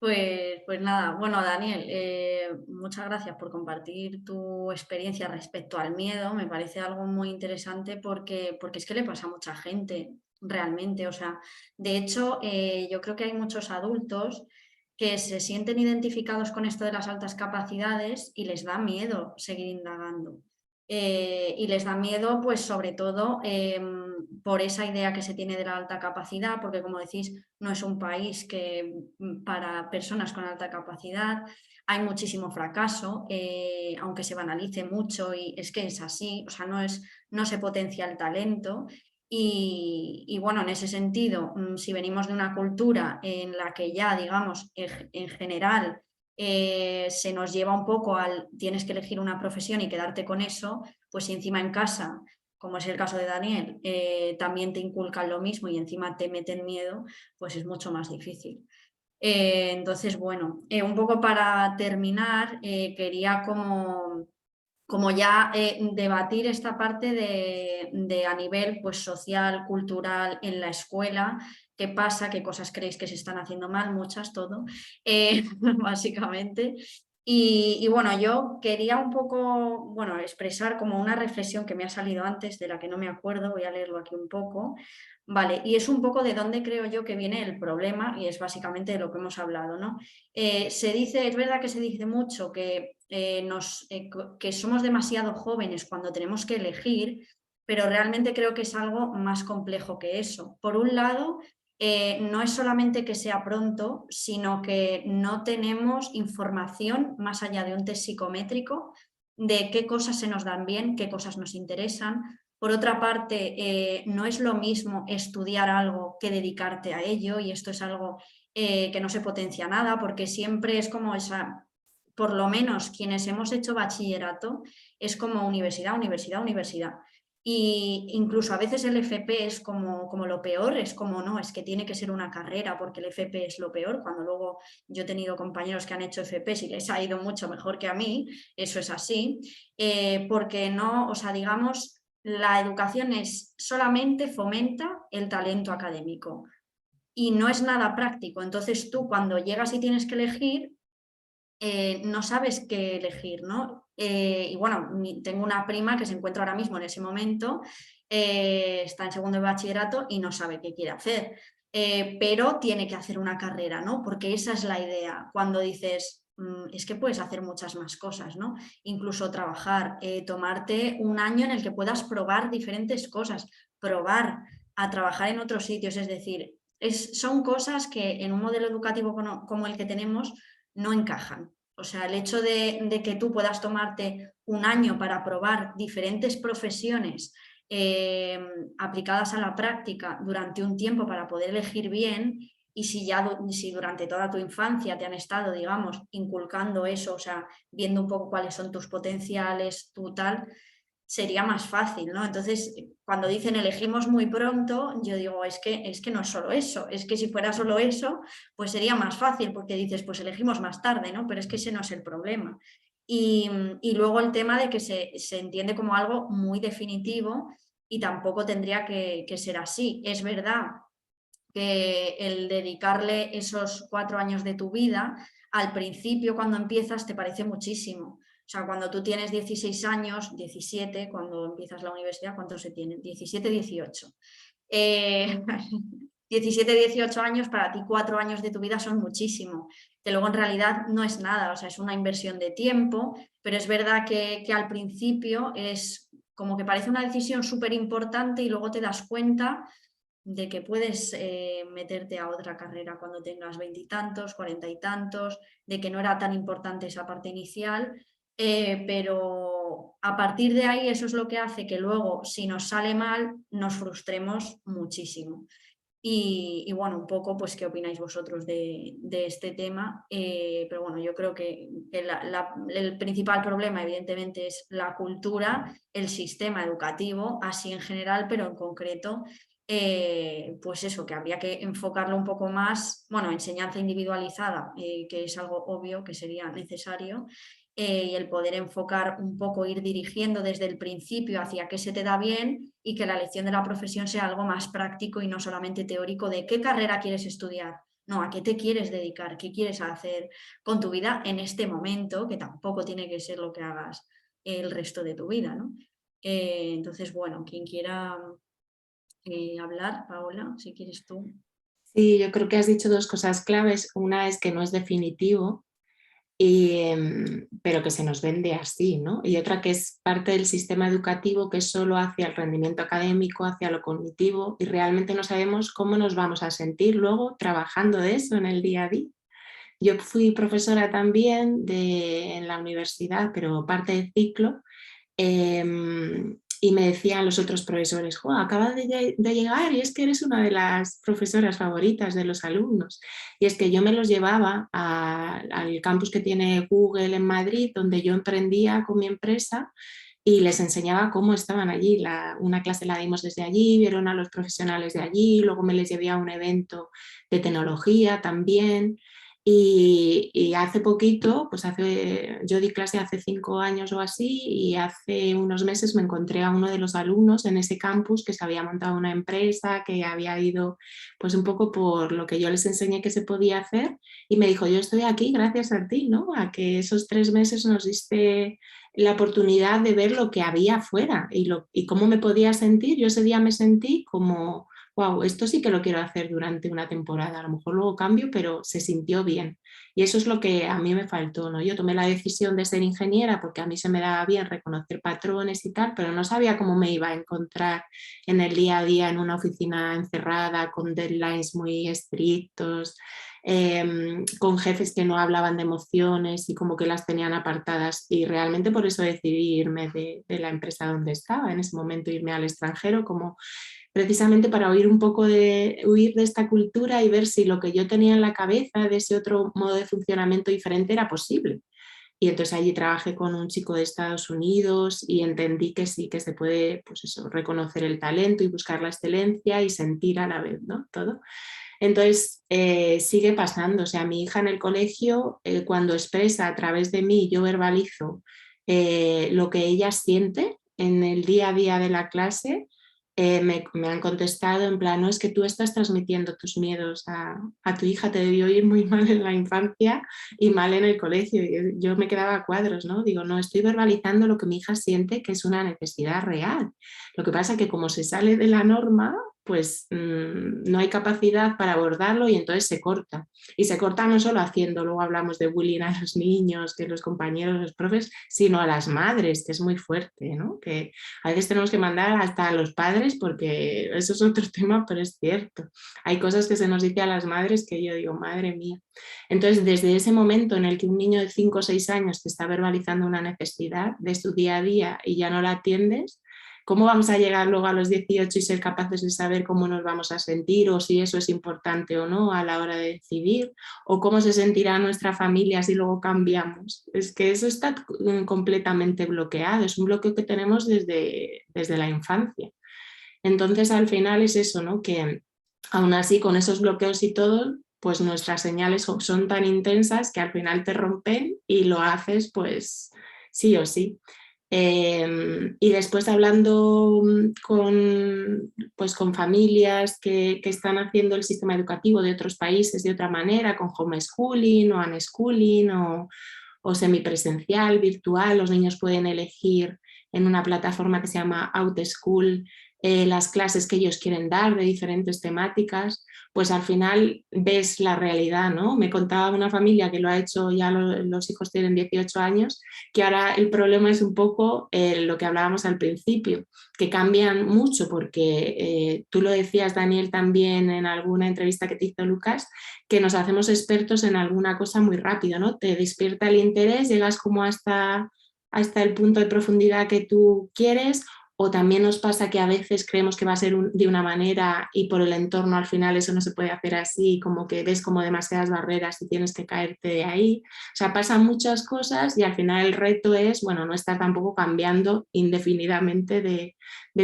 Pues nada, bueno Daniel, muchas gracias por compartir tu experiencia respecto al miedo. Me parece algo muy interesante porque es que le pasa a mucha gente realmente. O sea, de hecho, yo creo que hay muchos adultos que se sienten identificados con esto de las altas capacidades y les da miedo seguir indagando. Y les da miedo, pues sobre todo por esa idea que se tiene de la alta capacidad, porque como decís, no es un país que para personas con alta capacidad hay muchísimo fracaso, aunque se banalice mucho, y es que es así, o sea, no se potencia el talento. Y bueno, en ese sentido, si venimos de una cultura en la que ya, digamos, en general se nos lleva un poco al tienes que elegir una profesión y quedarte con eso, pues si encima en casa, como es el caso de Daniel, también te inculcan lo mismo y encima te meten miedo, pues es mucho más difícil. Entonces, bueno, un poco para terminar, quería como como ya debatir esta parte de a nivel pues, social, cultural, en la escuela, qué pasa, qué cosas creéis que se están haciendo mal, muchas, todo, básicamente. Y bueno, yo quería un poco, bueno, expresar como una reflexión que me ha salido antes, de la que no me acuerdo, voy a leerlo aquí un poco. Vale, y es un poco de dónde creo yo que viene el problema, y es básicamente de lo que hemos hablado, ¿no? Se dice, es verdad que se dice mucho que, que somos demasiado jóvenes cuando tenemos que elegir, pero realmente creo que es algo más complejo que eso. Por un lado, no es solamente que sea pronto, sino que no tenemos información más allá de un test psicométrico de qué cosas se nos dan bien, qué cosas nos interesan. Por otra parte, no es lo mismo estudiar algo que dedicarte a ello, y esto es algo que no se potencia nada, porque siempre es como esa, por lo menos quienes hemos hecho bachillerato, es como universidad, universidad, universidad. Y incluso a veces el FP es como lo peor, es como no, es que tiene que ser una carrera porque el FP es lo peor, cuando luego yo he tenido compañeros que han hecho FP y les ha ido mucho mejor que a mí, eso es así, porque no, o sea, digamos, la educación solamente fomenta el talento académico y no es nada práctico. Entonces tú cuando llegas y tienes que elegir, no sabes qué elegir, ¿no? Y bueno, tengo una prima que se encuentra ahora mismo en ese momento, está en segundo de bachillerato y no sabe qué quiere hacer, pero tiene que hacer una carrera, ¿no? Porque esa es la idea, cuando dices, es que puedes hacer muchas más cosas, ¿no? Incluso trabajar, tomarte un año en el que puedas probar diferentes cosas, probar a trabajar en otros sitios, es decir, son cosas que en un modelo educativo como el que tenemos no encajan. O sea, el hecho de que tú puedas tomarte un año para probar diferentes profesiones aplicadas a la práctica durante un tiempo para poder elegir bien, y si durante toda tu infancia te han estado, digamos, inculcando eso, o sea, viendo un poco cuáles son tus potenciales, tu tal, sería más fácil, ¿no? Entonces, cuando dicen elegimos muy pronto, yo digo, es que no es solo eso, es que si fuera solo eso, pues sería más fácil, porque dices, pues elegimos más tarde, ¿no? Pero es que ese no es el problema. Y luego el tema de que se entiende como algo muy definitivo y tampoco tendría que ser así. Es verdad que el dedicarle esos 4 años de tu vida, al principio cuando empiezas te parece muchísimo. O sea, cuando tú tienes 16 años, 17, cuando empiezas la universidad, ¿cuántos se tienen? 17, 18. 17, 18 años, para ti 4 años de tu vida son muchísimo, que luego en realidad no es nada, o sea, es una inversión de tiempo, pero es verdad que al principio es como que parece una decisión súper importante y luego te das cuenta de que puedes meterte a otra carrera cuando tengas 20 y tantos, 40 y tantos, de que no era tan importante esa parte inicial, pero a partir de ahí eso es lo que hace que luego, si nos sale mal, nos frustremos muchísimo. Y bueno, un poco, pues, ¿qué opináis vosotros de este tema? Pero bueno, yo creo que el principal problema, evidentemente, es la cultura, el sistema educativo, así en general, pero en concreto, pues eso, que habría que enfocarlo un poco más, bueno, enseñanza individualizada, que es algo obvio que sería necesario, y el poder enfocar un poco, ir dirigiendo desde el principio hacia qué se te da bien, y que la elección de la profesión sea algo más práctico y no solamente teórico de qué carrera quieres estudiar, no, a qué te quieres dedicar, qué quieres hacer con tu vida en este momento, que tampoco tiene que ser lo que hagas el resto de tu vida, ¿no? Entonces, bueno, quien quiera hablar, Paola, si quieres tú. Sí, yo creo que has dicho dos cosas claves. Una es que no es definitivo, pero que se nos vende así, ¿no? Y otra que es parte del sistema educativo que es solo hacia el rendimiento académico, hacia lo cognitivo, y realmente no sabemos cómo nos vamos a sentir luego trabajando de eso en el día a día. Yo fui profesora también en la universidad, pero parte del ciclo, y me decían los otros profesores, jo, acabas de llegar y es que eres una de las profesoras favoritas de los alumnos. Y es que yo me los llevaba al campus que tiene Google en Madrid, donde yo emprendía con mi empresa, y les enseñaba cómo estaban allí. Una clase la dimos desde allí, vieron a los profesionales de allí, luego me les llevé a un evento de tecnología también. Y hace poquito, pues yo di clase hace 5 años o así, y hace unos meses me encontré a uno de los alumnos en ese campus que se había montado una empresa, que había ido pues un poco por lo que yo les enseñé que se podía hacer, y me dijo, yo estoy aquí gracias a ti, ¿no? A que esos 3 meses nos diste la oportunidad de ver lo que había afuera y cómo me podía sentir. Yo ese día me sentí como, wow, esto sí que lo quiero hacer durante una temporada, a lo mejor luego cambio, pero se sintió bien. Y eso es lo que a mí me faltó, ¿no? Yo tomé la decisión de ser ingeniera porque a mí se me daba bien reconocer patrones y tal, pero no sabía cómo me iba a encontrar en el día a día en una oficina encerrada, con deadlines muy estrictos, con jefes que no hablaban de emociones y como que las tenían apartadas, y realmente por eso decidí irme de la empresa donde estaba en ese momento, irme al extranjero, como precisamente para huir de esta cultura y ver si lo que yo tenía en la cabeza de ese otro modo de funcionamiento diferente era posible. Y entonces allí trabajé con un chico de Estados Unidos y entendí que sí, que se puede, pues eso, reconocer el talento y buscar la excelencia y sentir a la vez, ¿no? Todo. Entonces, sigue pasando. O sea, mi hija en el colegio, cuando expresa a través de mí, yo verbalizo lo que ella siente en el día a día de la clase, me han contestado en plan, no, es que tú estás transmitiendo tus miedos a tu hija, te debió ir muy mal en la infancia y mal en el colegio. Y yo me quedaba a cuadros, ¿no? Digo, no, estoy verbalizando lo que mi hija siente, que es una necesidad real. Lo que pasa es que como se sale de la norma, pues no hay capacidad para abordarlo y entonces se corta. Y se corta no solo haciendo, luego hablamos de bullying a los niños, que los compañeros, los profes, sino a las madres, que es muy fuerte, ¿no? Que a veces tenemos que mandar hasta a los padres porque eso es otro tema, pero es cierto. Hay cosas que se nos dice a las madres que yo digo, madre mía. Entonces, desde ese momento en el que un niño de 5 o 6 años te está verbalizando una necesidad de su día a día y ya no la atiendes, ¿cómo vamos a llegar luego a los 18 y ser capaces de saber cómo nos vamos a sentir o si eso es importante o no a la hora de decidir? ¿O cómo se sentirá nuestra familia si luego cambiamos? Es que eso está completamente bloqueado, es un bloqueo que tenemos desde la infancia. Entonces, al final es eso, ¿no? Que aún así, con esos bloqueos y todo, pues nuestras señales son tan intensas que al final te rompen y lo haces pues sí o sí. Y después hablando con familias que están haciendo el sistema educativo de otros países de otra manera, con homeschooling o unschooling o semipresencial, virtual, los niños pueden elegir en una plataforma que se llama OutSchool las clases que ellos quieren dar de diferentes temáticas, pues al final ves la realidad, ¿no? Me contaba una familia que lo ha hecho, ya los hijos tienen 18 años, que ahora el problema es un poco lo que hablábamos al principio, que cambian mucho porque tú lo decías, Daniel, también en alguna entrevista que te hizo Lucas, que nos hacemos expertos en alguna cosa muy rápido, ¿no? Te despierta el interés, llegas como hasta el punto de profundidad que tú quieres, o también nos pasa que a veces creemos que va a ser de una manera y por el entorno al final eso no se puede hacer así, como que ves como demasiadas barreras y tienes que caerte de ahí. O sea, pasan muchas cosas y al final el reto es, bueno, no estar tampoco cambiando indefinidamente de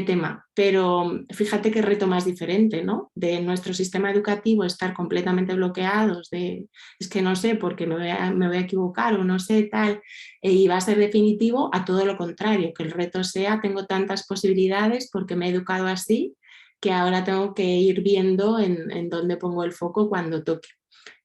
tema. Pero fíjate qué reto más diferente, ¿no? De nuestro sistema educativo estar completamente bloqueados, es que no sé porque me voy a equivocar o no sé tal, y va a ser definitivo, a todo lo contrario, que el reto sea, tengo tantas posibilidades porque me he educado así, que ahora tengo que ir viendo en dónde pongo el foco cuando toque.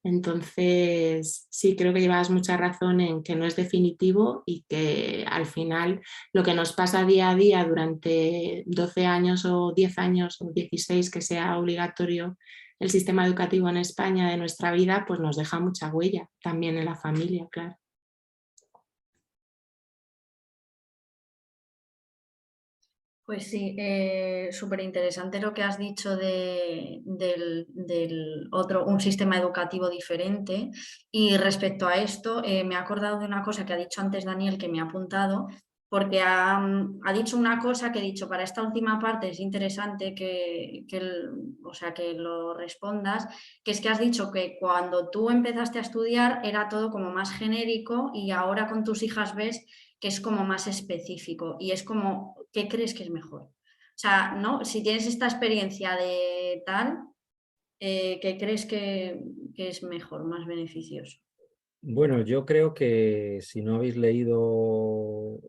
Entonces, sí, creo que llevas mucha razón en que no es definitivo y que al final lo que nos pasa día a día durante 12 años o 10 años o 16 que sea obligatorio el sistema educativo en España de nuestra vida, pues nos deja mucha huella también en la familia, claro. Pues sí, súper interesante lo que has dicho del otro, un sistema educativo diferente. Y respecto a esto, me he acordado de una cosa que ha dicho antes Daniel, que me ha apuntado, porque ha dicho una cosa que he dicho, para esta última parte es interesante o sea, que lo respondas, que es que has dicho que cuando tú empezaste a estudiar era todo como más genérico y ahora con tus hijas ves que es como más específico y es como, ¿qué crees que es mejor? O sea, ¿no? Si tienes esta experiencia de tal, ¿Qué crees que es mejor, más beneficioso? Bueno, yo creo que si no habéis leído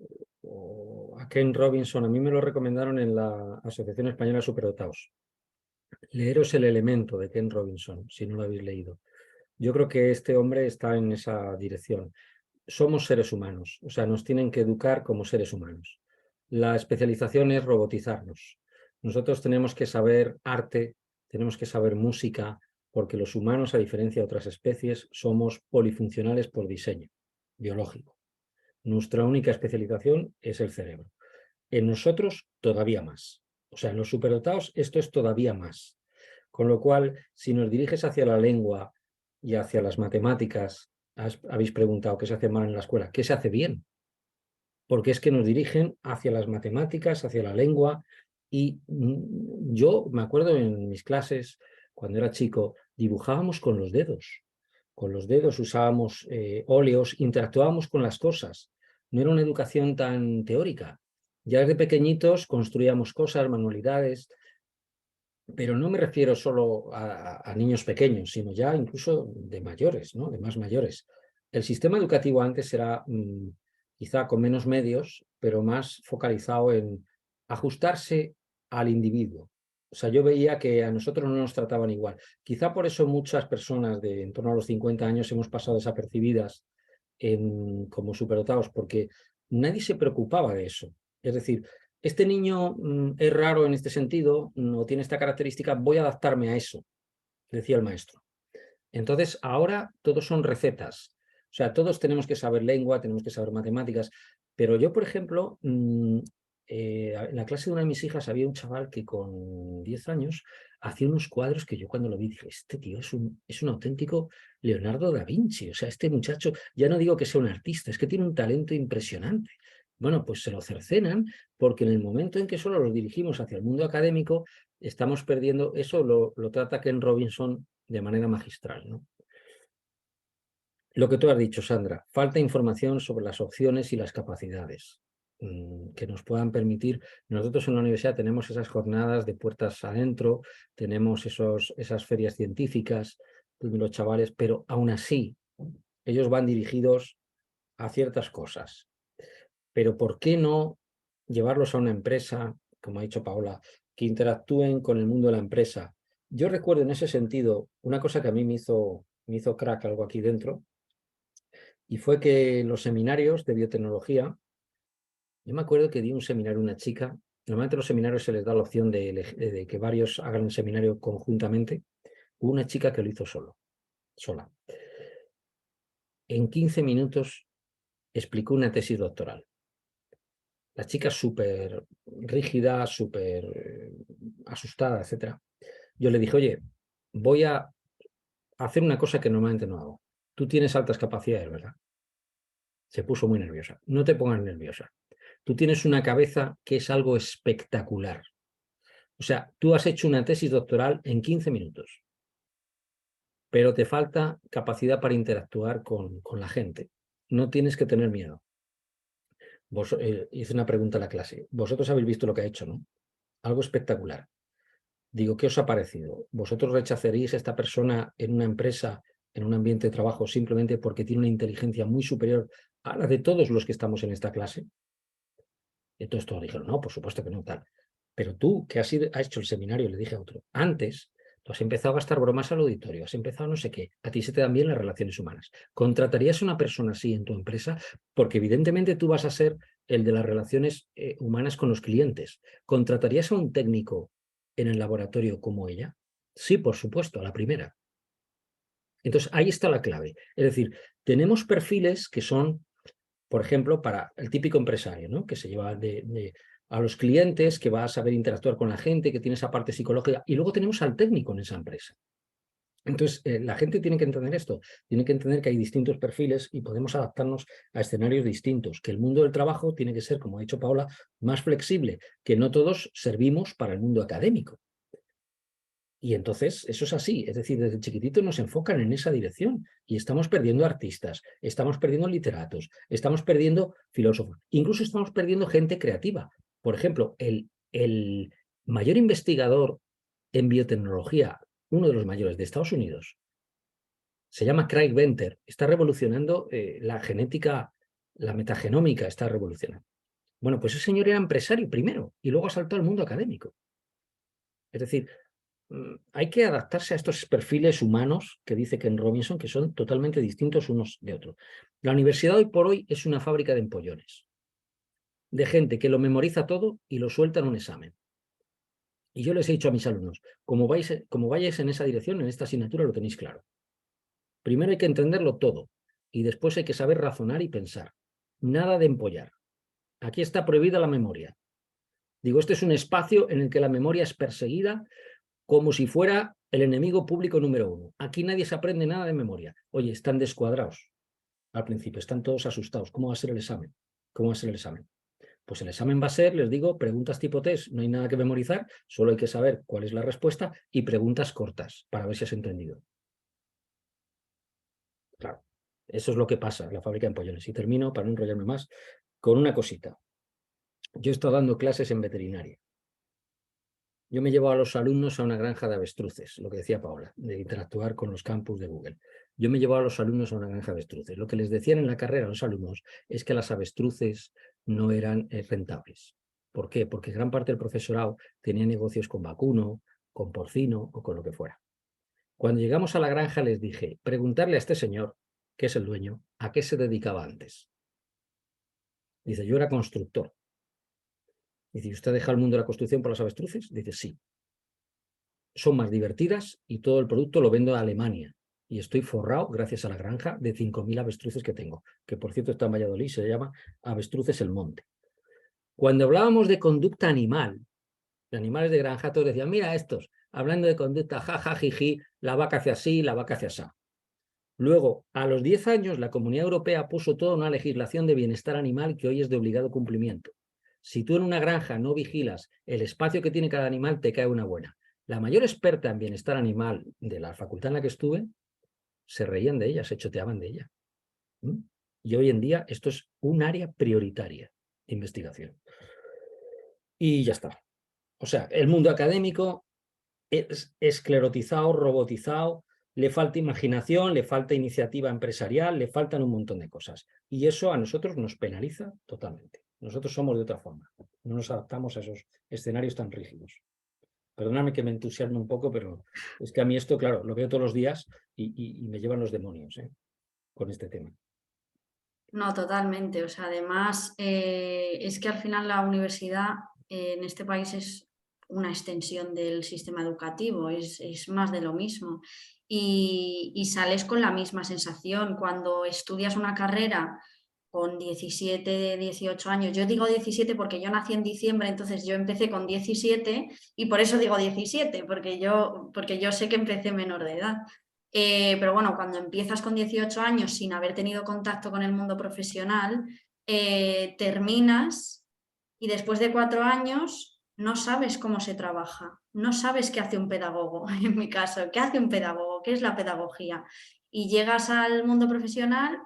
a Ken Robinson, a mí me lo recomendaron en la Asociación Española de Superdotados. Leeros El Elemento de Ken Robinson, si no lo habéis leído. Yo creo que este hombre está en esa dirección. Somos seres humanos, o sea, nos tienen que educar como seres humanos. La especialización es robotizarnos. Nosotros tenemos que saber arte, tenemos que saber música, porque los humanos, a diferencia de otras especies, somos polifuncionales por diseño biológico. Nuestra única especialización es el cerebro. En nosotros, todavía más. O sea, en los superdotados, esto es todavía más. Con lo cual, si nos diriges hacia la lengua y hacia las matemáticas, habéis preguntado qué se hace mal en la escuela, ¿qué se hace bien? Porque es que nos dirigen hacia las matemáticas, hacia la lengua, y yo me acuerdo en mis clases, cuando era chico, dibujábamos con los dedos usábamos óleos, interactuábamos con las cosas, no era una educación tan teórica. Ya desde pequeñitos construíamos cosas, manualidades, pero no me refiero solo a niños pequeños, sino ya incluso de mayores, ¿no? De más mayores. El sistema educativo antes era quizá con menos medios, pero más focalizado en ajustarse al individuo. O sea, yo veía que a nosotros no nos trataban igual. Quizá por eso muchas personas de en torno a los 50 años hemos pasado desapercibidas como superdotados, porque nadie se preocupaba de eso. Es decir, este niño es raro en este sentido, no tiene esta característica, voy a adaptarme a eso, decía el maestro. Entonces, ahora todos son recetas. O sea, todos tenemos que saber lengua, tenemos que saber matemáticas, pero yo, por ejemplo, en la clase de una de mis hijas había un chaval que con 10 años hacía unos cuadros que yo cuando lo vi dije, este tío es un auténtico Leonardo da Vinci. O sea, este muchacho, ya no digo que sea un artista, es que tiene un talento impresionante. Bueno, pues se lo cercenan porque en el momento en que solo los dirigimos hacia el mundo académico, estamos perdiendo, eso lo trata Ken Robinson de manera magistral, ¿no? Lo que tú has dicho, Sandra, falta información sobre las opciones y las capacidades que nos puedan permitir. Nosotros en la universidad tenemos esas jornadas de puertas adentro, tenemos esas ferias científicas de los chavales, pero aún así ellos van dirigidos a ciertas cosas. Pero ¿por qué no llevarlos a una empresa, como ha dicho Paola, que interactúen con el mundo de la empresa? Yo recuerdo en ese sentido una cosa que a mí me hizo crack algo aquí dentro, y fue que en los seminarios de biotecnología, yo me acuerdo que di un seminario a una chica. Normalmente a los seminarios se les da la opción de que varios hagan el seminario conjuntamente. Hubo una chica que lo hizo sola. En 15 minutos explicó una tesis doctoral. La chica súper rígida, súper asustada, etc. Yo le dije, oye, voy a hacer una cosa que normalmente no hago. Tú tienes altas capacidades, ¿verdad? Se puso muy nerviosa. No te pongas nerviosa. Tú tienes una cabeza que es algo espectacular. O sea, tú has hecho una tesis doctoral en 15 minutos, pero te falta capacidad para interactuar con la gente. No tienes que tener miedo. Hice una pregunta a la clase. Vosotros habéis visto lo que ha hecho, ¿no? Algo espectacular. Digo, ¿qué os ha parecido? ¿Vosotros rechazaríais a esta persona en una empresa, en un ambiente de trabajo, simplemente porque tiene una inteligencia muy superior a la de todos los que estamos en esta clase? Entonces todos dijeron, no, por supuesto que no, tal. Pero tú, que has hecho el seminario, le dije a otro, antes tú has empezado a gastar bromas al auditorio, has empezado no sé qué, a ti se te dan bien las relaciones humanas. ¿Contratarías a una persona así en tu empresa? Porque evidentemente tú vas a ser el de las relaciones humanas con los clientes. ¿Contratarías a un técnico en el laboratorio como ella? Sí, por supuesto, a la primera. Entonces ahí está la clave. Es decir, tenemos perfiles que son, por ejemplo, para el típico empresario, ¿no? Que se lleva a los clientes, que va a saber interactuar con la gente, que tiene esa parte psicológica, y luego tenemos al técnico en esa empresa. Entonces, la gente tiene que entender esto, tiene que entender que hay distintos perfiles y podemos adaptarnos a escenarios distintos, que el mundo del trabajo tiene que ser, como ha dicho Paola, más flexible, que no todos servimos para el mundo académico. Y entonces eso es así, es decir, desde chiquititos nos enfocan en esa dirección y estamos perdiendo artistas, estamos perdiendo literatos, estamos perdiendo filósofos, incluso estamos perdiendo gente creativa. Por ejemplo, el mayor investigador en biotecnología uno de los mayores de Estados Unidos, se llama Craig Venter, está revolucionando la genética, la metagenómica está revolucionando. Bueno, pues ese señor era empresario primero y luego saltó al mundo académico. Es decir, hay que adaptarse a estos perfiles humanos que dice Ken Robinson, que son totalmente distintos unos de otros. La universidad hoy por hoy es una fábrica de empollones, de gente que lo memoriza todo y lo suelta en un examen. Y yo les he dicho a mis alumnos, como vayáis en esa dirección, en esta asignatura lo tenéis claro. Primero hay que entenderlo todo y después hay que saber razonar y pensar. Nada de empollar. Aquí está prohibida la memoria. Digo, este es un espacio en el que la memoria es perseguida como si fuera el enemigo público número 1. Aquí nadie se aprende nada de memoria. Oye, están descuadrados al principio, están todos asustados. ¿Cómo va a ser el examen? ¿Cómo va a ser el examen? Pues el examen va a ser, les digo, preguntas tipo test. No hay nada que memorizar, solo hay que saber cuál es la respuesta y preguntas cortas para ver si has entendido. Claro, eso es lo que pasa en la fábrica de empollones. Y termino, para no enrollarme más, con una cosita. Yo he estado dando clases en veterinaria. Yo me llevo a los alumnos a una granja de avestruces, lo que decía Paola, de interactuar con los campus de Google. Yo me llevo a los alumnos a una granja de avestruces. Lo que les decían en la carrera a los alumnos es que las avestruces no eran rentables. ¿Por qué? Porque gran parte del profesorado tenía negocios con vacuno, con porcino o con lo que fuera. Cuando llegamos a la granja les dije, preguntarle a este señor, que es el dueño, a qué se dedicaba antes. Dice, yo era constructor. Dice, ¿y usted deja el mundo de la construcción por las avestruces? Dice, sí. Son más divertidas y todo el producto lo vendo a Alemania. Y estoy forrado, gracias a la granja, de 5.000 avestruces que tengo. Que por cierto está en Valladolid, se llama Avestruces el Monte. Cuando hablábamos de conducta animal, de animales de granja, todos decían, mira estos, hablando de conducta, jaja, jiji, la vaca hace así, la vaca hace así. Luego, a los 10 años, la Comunidad Europea puso toda una legislación de bienestar animal que hoy es de obligado cumplimiento. Si tú en una granja no vigilas el espacio que tiene cada animal, te cae una buena. La mayor experta en bienestar animal de la facultad en la que estuve, se reían de ella, se choteaban de ella. Y hoy en día esto es un área prioritaria de investigación. Y ya está. O sea, el mundo académico es esclerotizado, robotizado, le falta imaginación, le falta iniciativa empresarial, le faltan un montón de cosas. Y eso a nosotros nos penaliza totalmente. Nosotros somos de otra forma. No nos adaptamos a esos escenarios tan rígidos. Perdóname que me entusiasme un poco, pero es que a mí esto, claro, lo veo todos los días y me llevan los demonios con este tema. No, totalmente. O sea, además, es que al final la universidad en este país es una extensión del sistema educativo, es más de lo mismo. Y sales con la misma sensación. Cuando estudias una carrera con 17, 18 años, yo digo 17 porque yo nací en diciembre, entonces yo empecé con 17 y por eso digo 17, porque yo sé que empecé menor de edad. Pero bueno, cuando empiezas con 18 años sin haber tenido contacto con el mundo profesional, terminas y después de 4 años no sabes cómo se trabaja, no sabes qué hace un pedagogo, en mi caso, qué hace un pedagogo, qué es la pedagogía. Y llegas al mundo profesional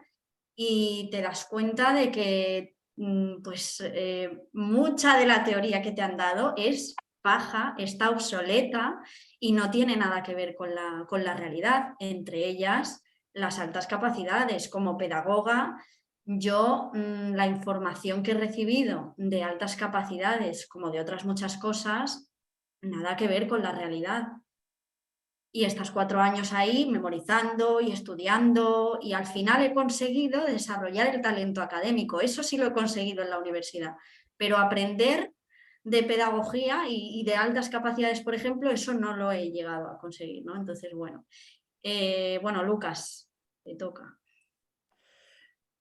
y te das cuenta de que mucha de la teoría que te han dado es paja, está obsoleta y no tiene nada que ver con la realidad, entre ellas las altas capacidades. Como pedagoga, yo la información que he recibido de altas capacidades, como de otras muchas cosas, nada que ver con la realidad. Y estás 4 años ahí memorizando y estudiando y al final he conseguido desarrollar el talento académico. Eso sí lo he conseguido en la universidad, pero aprender de pedagogía y de altas capacidades, por ejemplo, eso no lo he llegado a conseguir, ¿no? Entonces, bueno, Lucas, te toca.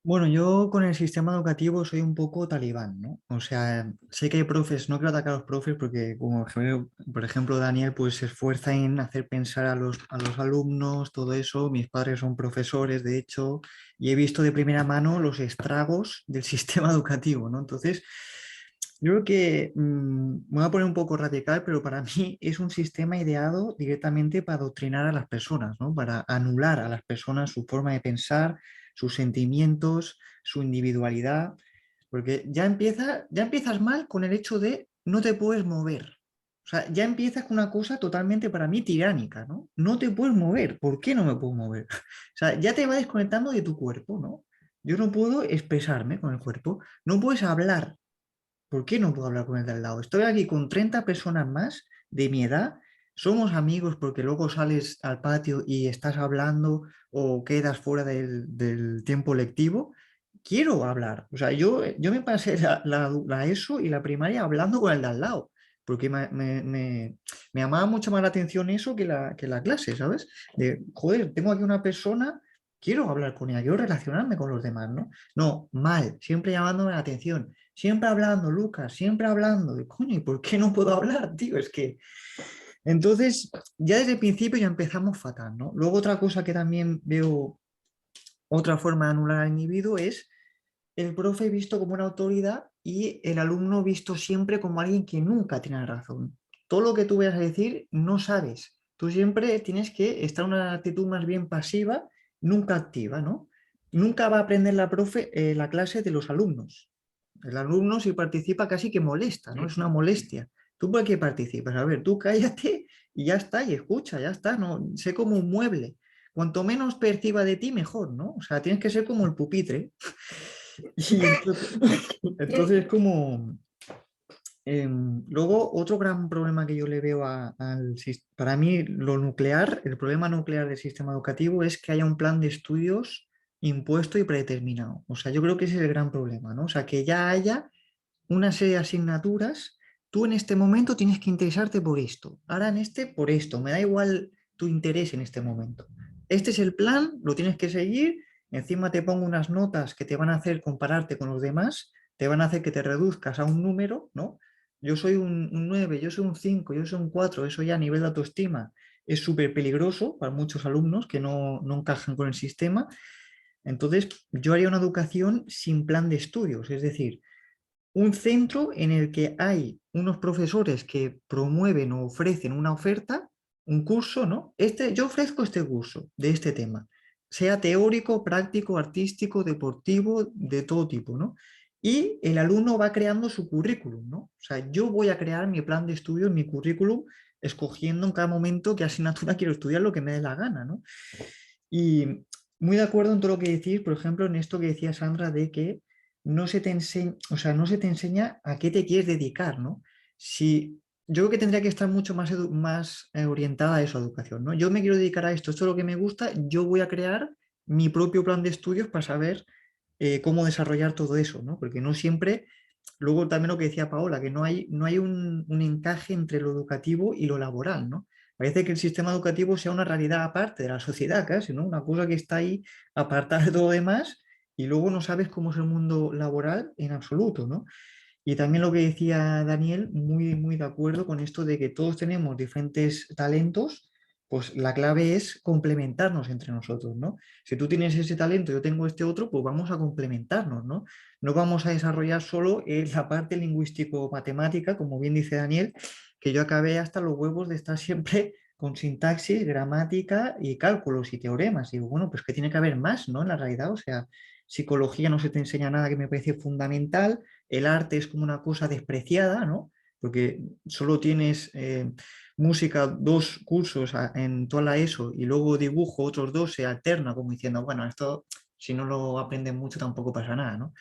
Bueno, yo con el sistema educativo soy un poco talibán, ¿no? O sea, sé que hay profes, no quiero atacar a los profes porque, como por ejemplo Daniel, pues se esfuerza en hacer pensar a los alumnos, todo eso. Mis padres son profesores, de hecho, y he visto de primera mano los estragos del sistema educativo, ¿no? Entonces, yo creo que me voy a poner un poco radical, pero para mí es un sistema ideado directamente para adoctrinar a las personas, ¿no? Para anular a las personas su forma de pensar, sus sentimientos, su individualidad, porque ya empiezas mal con el hecho de no te puedes mover. O sea, ya empiezas con una cosa totalmente para mí tiránica, ¿no? No te puedes mover. ¿Por qué no me puedo mover? O sea, ya te va desconectando de tu cuerpo, ¿no? Yo no puedo expresarme con el cuerpo. No puedes hablar. ¿Por qué no puedo hablar con el de al lado? Estoy aquí con 30 personas más de mi edad. Somos amigos porque luego sales al patio y estás hablando o quedas fuera del tiempo lectivo. Quiero hablar. O sea, yo me pasé la ESO y la primaria hablando con el de al lado, porque me llamaba mucho más la atención eso que la clase, ¿sabes? De, joder, tengo aquí una persona, quiero hablar con ella, quiero relacionarme con los demás, ¿no? No, mal, siempre llamándome la atención. Siempre hablando, Lucas, siempre hablando. De, coño, ¿y por qué no puedo hablar, tío? Es que... Entonces, ya desde el principio ya empezamos fatal, ¿no? Luego otra cosa que también veo, otra forma de anular al individuo es el profe visto como una autoridad y el alumno visto siempre como alguien que nunca tiene razón. Todo lo que tú vayas a decir no sabes. Tú siempre tienes que estar en una actitud más bien pasiva, nunca activa, ¿no? Nunca va a aprender la profe la clase de los alumnos. El alumno si participa casi que molesta, ¿no? Es una molestia. ¿Tú por qué participas? A ver, tú cállate y ya está, y escucha, ya está, ¿no? Sé como un mueble. Cuanto menos perciba de ti, mejor, ¿no? O sea, tienes que ser como el pupitre. Y entonces como... luego, otro gran problema que yo le veo para mí, lo nuclear, el problema nuclear del sistema educativo es que haya un plan de estudios impuesto y predeterminado. O sea, yo creo que ese es el gran problema, ¿no? O sea, que ya haya una serie de asignaturas, tú en este momento tienes que interesarte por esto, ahora en este por esto, me da igual tu interés en este momento. Este es el plan, lo tienes que seguir, encima te pongo unas notas que te van a hacer compararte con los demás, te van a hacer que te reduzcas a un número, ¿no? Yo soy un 9, yo soy un 5, yo soy un 4, eso ya a nivel de autoestima es súper peligroso para muchos alumnos que no encajan con el sistema. Entonces, yo haría una educación sin plan de estudios, es decir, un centro en el que hay unos profesores que promueven o ofrecen una oferta, un curso, ¿no? Yo ofrezco este curso de este tema, sea teórico, práctico, artístico, deportivo, de todo tipo, ¿no? Y el alumno va creando su currículum, ¿no? O sea, yo voy a crear mi plan de estudio, mi currículum, escogiendo en cada momento qué asignatura quiero estudiar, lo que me dé la gana, ¿no? Y muy de acuerdo en todo lo que decís, por ejemplo, en esto que decía Sandra de que no se te enseña, o sea, no se te enseña a qué te quieres dedicar, ¿no? Si, yo creo que tendría que estar mucho más orientada a eso, a educación, ¿no? Yo me quiero dedicar a esto es lo que me gusta, yo voy a crear mi propio plan de estudios para saber cómo desarrollar todo eso, ¿no? Porque no siempre, luego también lo que decía Paola, que no hay un encaje entre lo educativo y lo laboral, ¿no? Parece que el sistema educativo sea una realidad aparte de la sociedad casi, ¿no? Una cosa que está ahí apartada de todo lo demás y luego no sabes cómo es el mundo laboral en absoluto, ¿no? Y también lo que decía Daniel, muy, muy de acuerdo con esto de que todos tenemos diferentes talentos, pues la clave es complementarnos entre nosotros, ¿no? Si tú tienes ese talento, yo tengo este otro, pues vamos a complementarnos, ¿no? No vamos a desarrollar solo la parte lingüístico-matemática, como bien dice Daniel, que yo acabé hasta los huevos de estar siempre con sintaxis, gramática y cálculos y teoremas. Y digo, bueno, pues que tiene que haber más, ¿no? En la realidad, o sea, psicología no se te enseña nada que me parece fundamental, el arte es como una cosa despreciada, ¿no? Porque solo tienes música, 2 cursos en toda la ESO y luego dibujo, otros 2 se alterna como diciendo, bueno, esto si no lo aprenden mucho tampoco pasa nada, ¿no?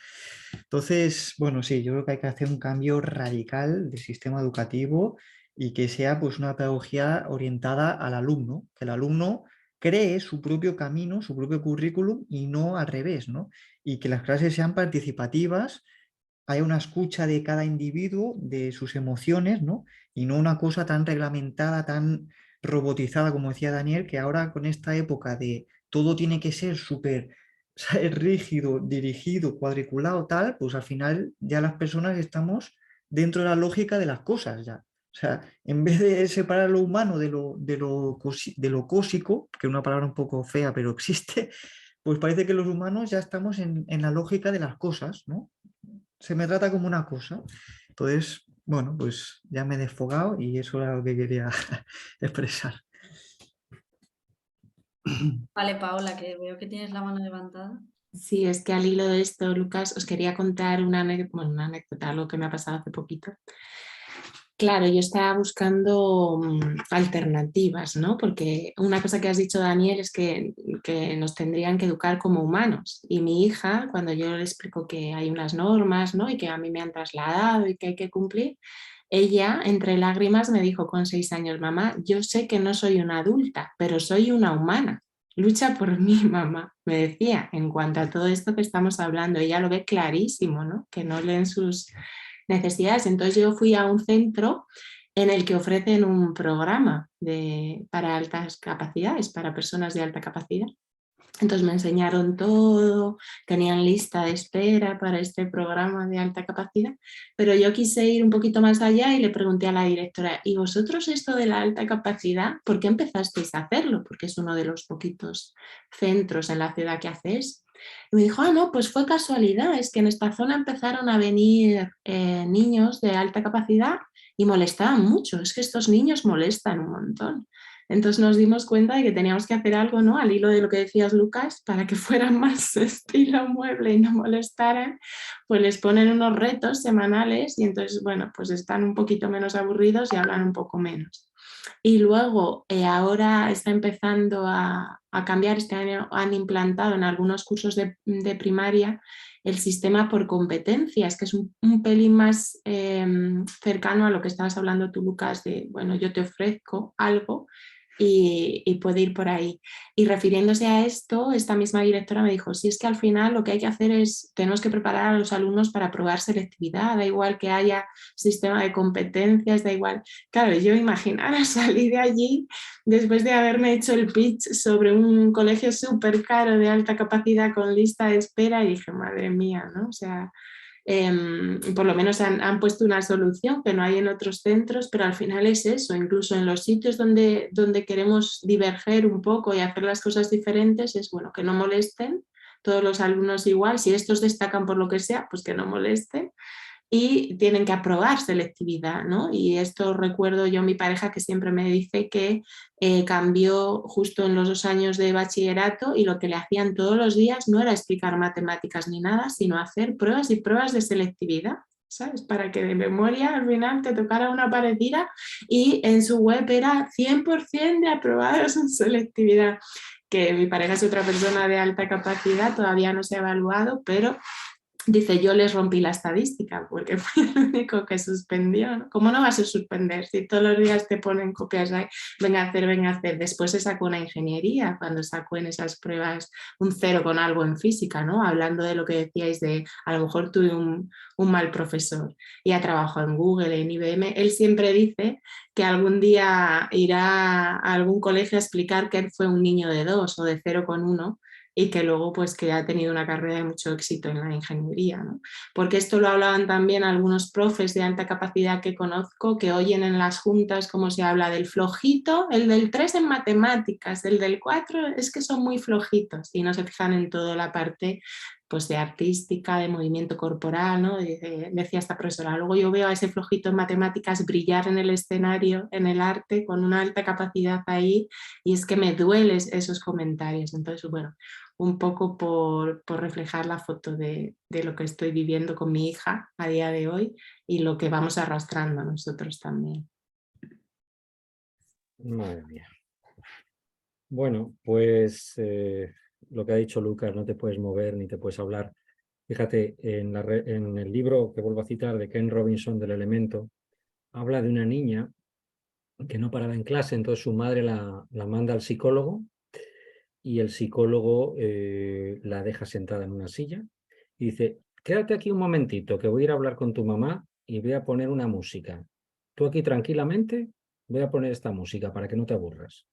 Entonces, bueno, sí, yo creo que hay que hacer un cambio radical del sistema educativo y que sea pues una pedagogía orientada al alumno, que el alumno cree su propio camino, su propio currículum y no al revés, ¿no? Y que las clases sean participativas, hay una escucha de cada individuo, de sus emociones, ¿no? Y no una cosa tan reglamentada, tan robotizada, como decía Daniel, que ahora con esta época de todo tiene que ser súper rígido, dirigido, cuadriculado, tal, pues al final ya las personas estamos dentro de la lógica de las cosas ya. O sea, en vez de separar lo humano de lo cósico, que es una palabra un poco fea, pero existe, pues parece que los humanos ya estamos en la lógica de las cosas, ¿no? Se me trata como una cosa. Entonces, bueno, pues ya me he desfogado y eso era lo que quería expresar. Vale, Paola, que veo que tienes la mano levantada. Sí, es que al hilo de esto, Lucas, os quería contar una anécdota, algo que me ha pasado hace poquito. Claro, yo estaba buscando alternativas, ¿no? Porque una cosa que has dicho, Daniel, es que nos tendrían que educar como humanos. Y mi hija, cuando yo le explico que hay unas normas, ¿no? Y que a mí me han trasladado y que hay que cumplir, ella, entre lágrimas, me dijo con 6 años: mamá, yo sé que no soy una adulta, pero soy una humana. Lucha por mí, mamá, me decía, en cuanto a todo esto que estamos hablando. Ella lo ve clarísimo, ¿no? Que no leen sus necesidades. Entonces yo fui a un centro en el que ofrecen un programa para altas capacidades, para personas de alta capacidad. Entonces me enseñaron todo, tenían lista de espera para este programa de alta capacidad, pero yo quise ir un poquito más allá y le pregunté a la directora: ¿y vosotros esto de la alta capacidad, por qué empezasteis a hacerlo? Porque es uno de los poquitos centros en la ciudad que hacéis. Y me dijo: ah, no, pues fue casualidad, es que en esta zona empezaron a venir niños de alta capacidad y molestaban mucho, es que estos niños molestan un montón. Entonces nos dimos cuenta de que teníamos que hacer algo, ¿no? Al hilo de lo que decías, Lucas, para que fueran más estilo mueble y no molestaran, pues les ponen unos retos semanales y entonces, bueno, pues están un poquito menos aburridos y hablan un poco menos. Y luego, ahora está empezando a cambiar, este año han implantado en algunos cursos de primaria el sistema por competencias, que es un pelín más cercano a lo que estabas hablando tú, Lucas, de, bueno, yo te ofrezco algo y puede ir por ahí. Y refiriéndose a esto, esta misma directora me dijo: si es que al final lo que hay que hacer es, tenemos que preparar a los alumnos para probar selectividad, da igual que haya sistema de competencias, da igual. Claro, yo imaginaba salir de allí después de haberme hecho el pitch sobre un colegio súper caro de alta capacidad con lista de espera y dije: madre mía, ¿no? O sea, por lo menos han puesto una solución que no hay en otros centros, pero al final es eso, incluso en los sitios donde queremos diverger un poco y hacer las cosas diferentes, es bueno que no molesten todos los alumnos igual, si estos destacan por lo que sea, pues que no molesten, y tienen que aprobar selectividad, ¿no? Y esto recuerdo yo a mi pareja, que siempre me dice que cambió justo en los 2 años de bachillerato y lo que le hacían todos los días no era explicar matemáticas ni nada, sino hacer pruebas y pruebas de selectividad, ¿sabes? Para que de memoria al final te tocara una parecida, y en su web era 100% de aprobados en selectividad. Que mi pareja es otra persona de alta capacidad, todavía no se ha evaluado, pero dice: yo les rompí la estadística porque fui el único que suspendió, ¿no? ¿Cómo no vas a suspender si todos los días te ponen copias ahí? Venga a hacer, venga a hacer. Después se sacó una ingeniería cuando sacó en esas pruebas un 0 con algo en física, ¿no? Hablando de lo que decíais de a lo mejor tuve un mal profesor, y ha trabajado en Google, en IBM. Él siempre dice que algún día irá a algún colegio a explicar que él fue un niño de 2 o de 0,1, y que luego pues que ha tenido una carrera de mucho éxito en la ingeniería, ¿no? Porque esto lo hablaban también algunos profes de alta capacidad que conozco, que oyen en las juntas cómo se habla del flojito, el del 3 en matemáticas, el del 4 es que son muy flojitos, y no se fijan en toda la parte pues de artística, de movimiento corporal, ¿no? Decía esta profesora: luego yo veo a ese flojito en matemáticas brillar en el escenario, en el arte, con una alta capacidad ahí, y es que me duelen esos comentarios. Entonces, bueno, un poco por reflejar la foto de lo que estoy viviendo con mi hija a día de hoy y lo que vamos arrastrando nosotros también. Madre mía. Bueno, pues lo que ha dicho Lucas, no te puedes mover ni te puedes hablar. Fíjate, en el libro que vuelvo a citar de Ken Robinson, del Elemento, habla de una niña que no paraba en clase, entonces su madre la manda al psicólogo, y el psicólogo la deja sentada en una silla y dice: quédate aquí un momentito, que voy a ir a hablar con tu mamá y voy a poner una música. Tú aquí tranquilamente, voy a poner esta música para que no te aburras.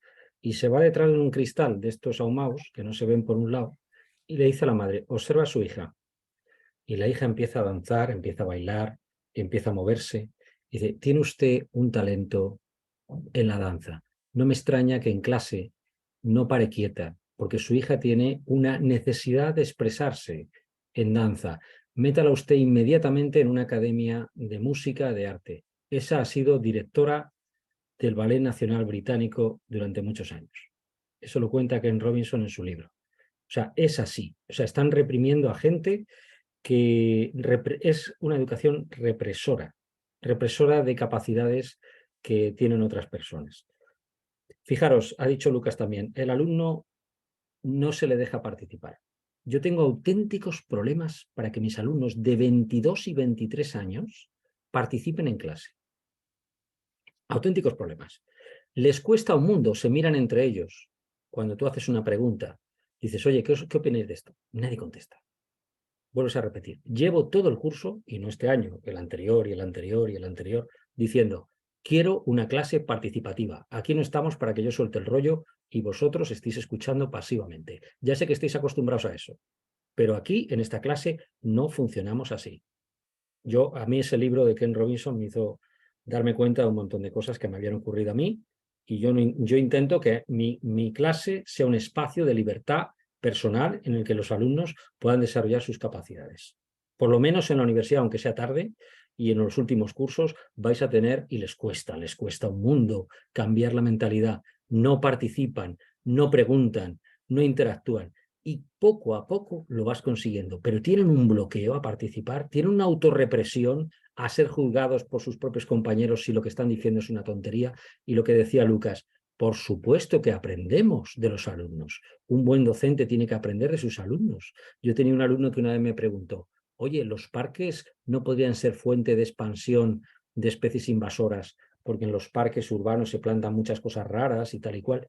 Y se va detrás de un cristal de estos ahumados que no se ven por un lado, y le dice a la madre: observa a su hija. Y la hija empieza a danzar, empieza a bailar, empieza a moverse. Dice: tiene usted un talento en la danza. No me extraña que en clase no pare quieta, porque su hija tiene una necesidad de expresarse en danza. Métala usted inmediatamente en una academia de música, de arte. Esa ha sido directora del Ballet Nacional Británico durante muchos años. Eso lo cuenta Ken Robinson en su libro. O sea, es así. O sea, están reprimiendo a gente que es una educación represora. represora de capacidades que tienen otras personas. Fijaros, ha dicho Lucas también, el alumno no se le deja participar. Yo tengo auténticos problemas para que mis alumnos de 22 y 23 años participen en clase. Auténticos problemas. Les cuesta un mundo, se miran entre ellos. Cuando tú haces una pregunta, dices, oye, ¿qué opináis de esto? Nadie contesta. Vuelves a repetir. Llevo todo el curso, y no este año, el anterior y el anterior y el anterior, diciendo, quiero una clase participativa. Aquí no estamos para que yo suelte el rollo y vosotros estéis escuchando pasivamente. Ya sé que estáis acostumbrados a eso, pero aquí, en esta clase, no funcionamos así. A mí ese libro de Ken Robinson me hizo darme cuenta de un montón de cosas que me habían ocurrido a mí, y yo intento que mi clase sea un espacio de libertad personal en el que los alumnos puedan desarrollar sus capacidades. Por lo menos en la universidad, aunque sea tarde, y en los últimos cursos vais a tener, y les cuesta un mundo cambiar la mentalidad. No participan, no preguntan, no interactúan. Y poco a poco lo vas consiguiendo, pero tienen un bloqueo a participar, tienen una autorrepresión a ser juzgados por sus propios compañeros si lo que están diciendo es una tontería. Y lo que decía Lucas, por supuesto que aprendemos de los alumnos. Un buen docente tiene que aprender de sus alumnos. Yo tenía un alumno que una vez me preguntó, oye, ¿los parques no podrían ser fuente de expansión de especies invasoras? Porque en los parques urbanos se plantan muchas cosas raras y tal y cual.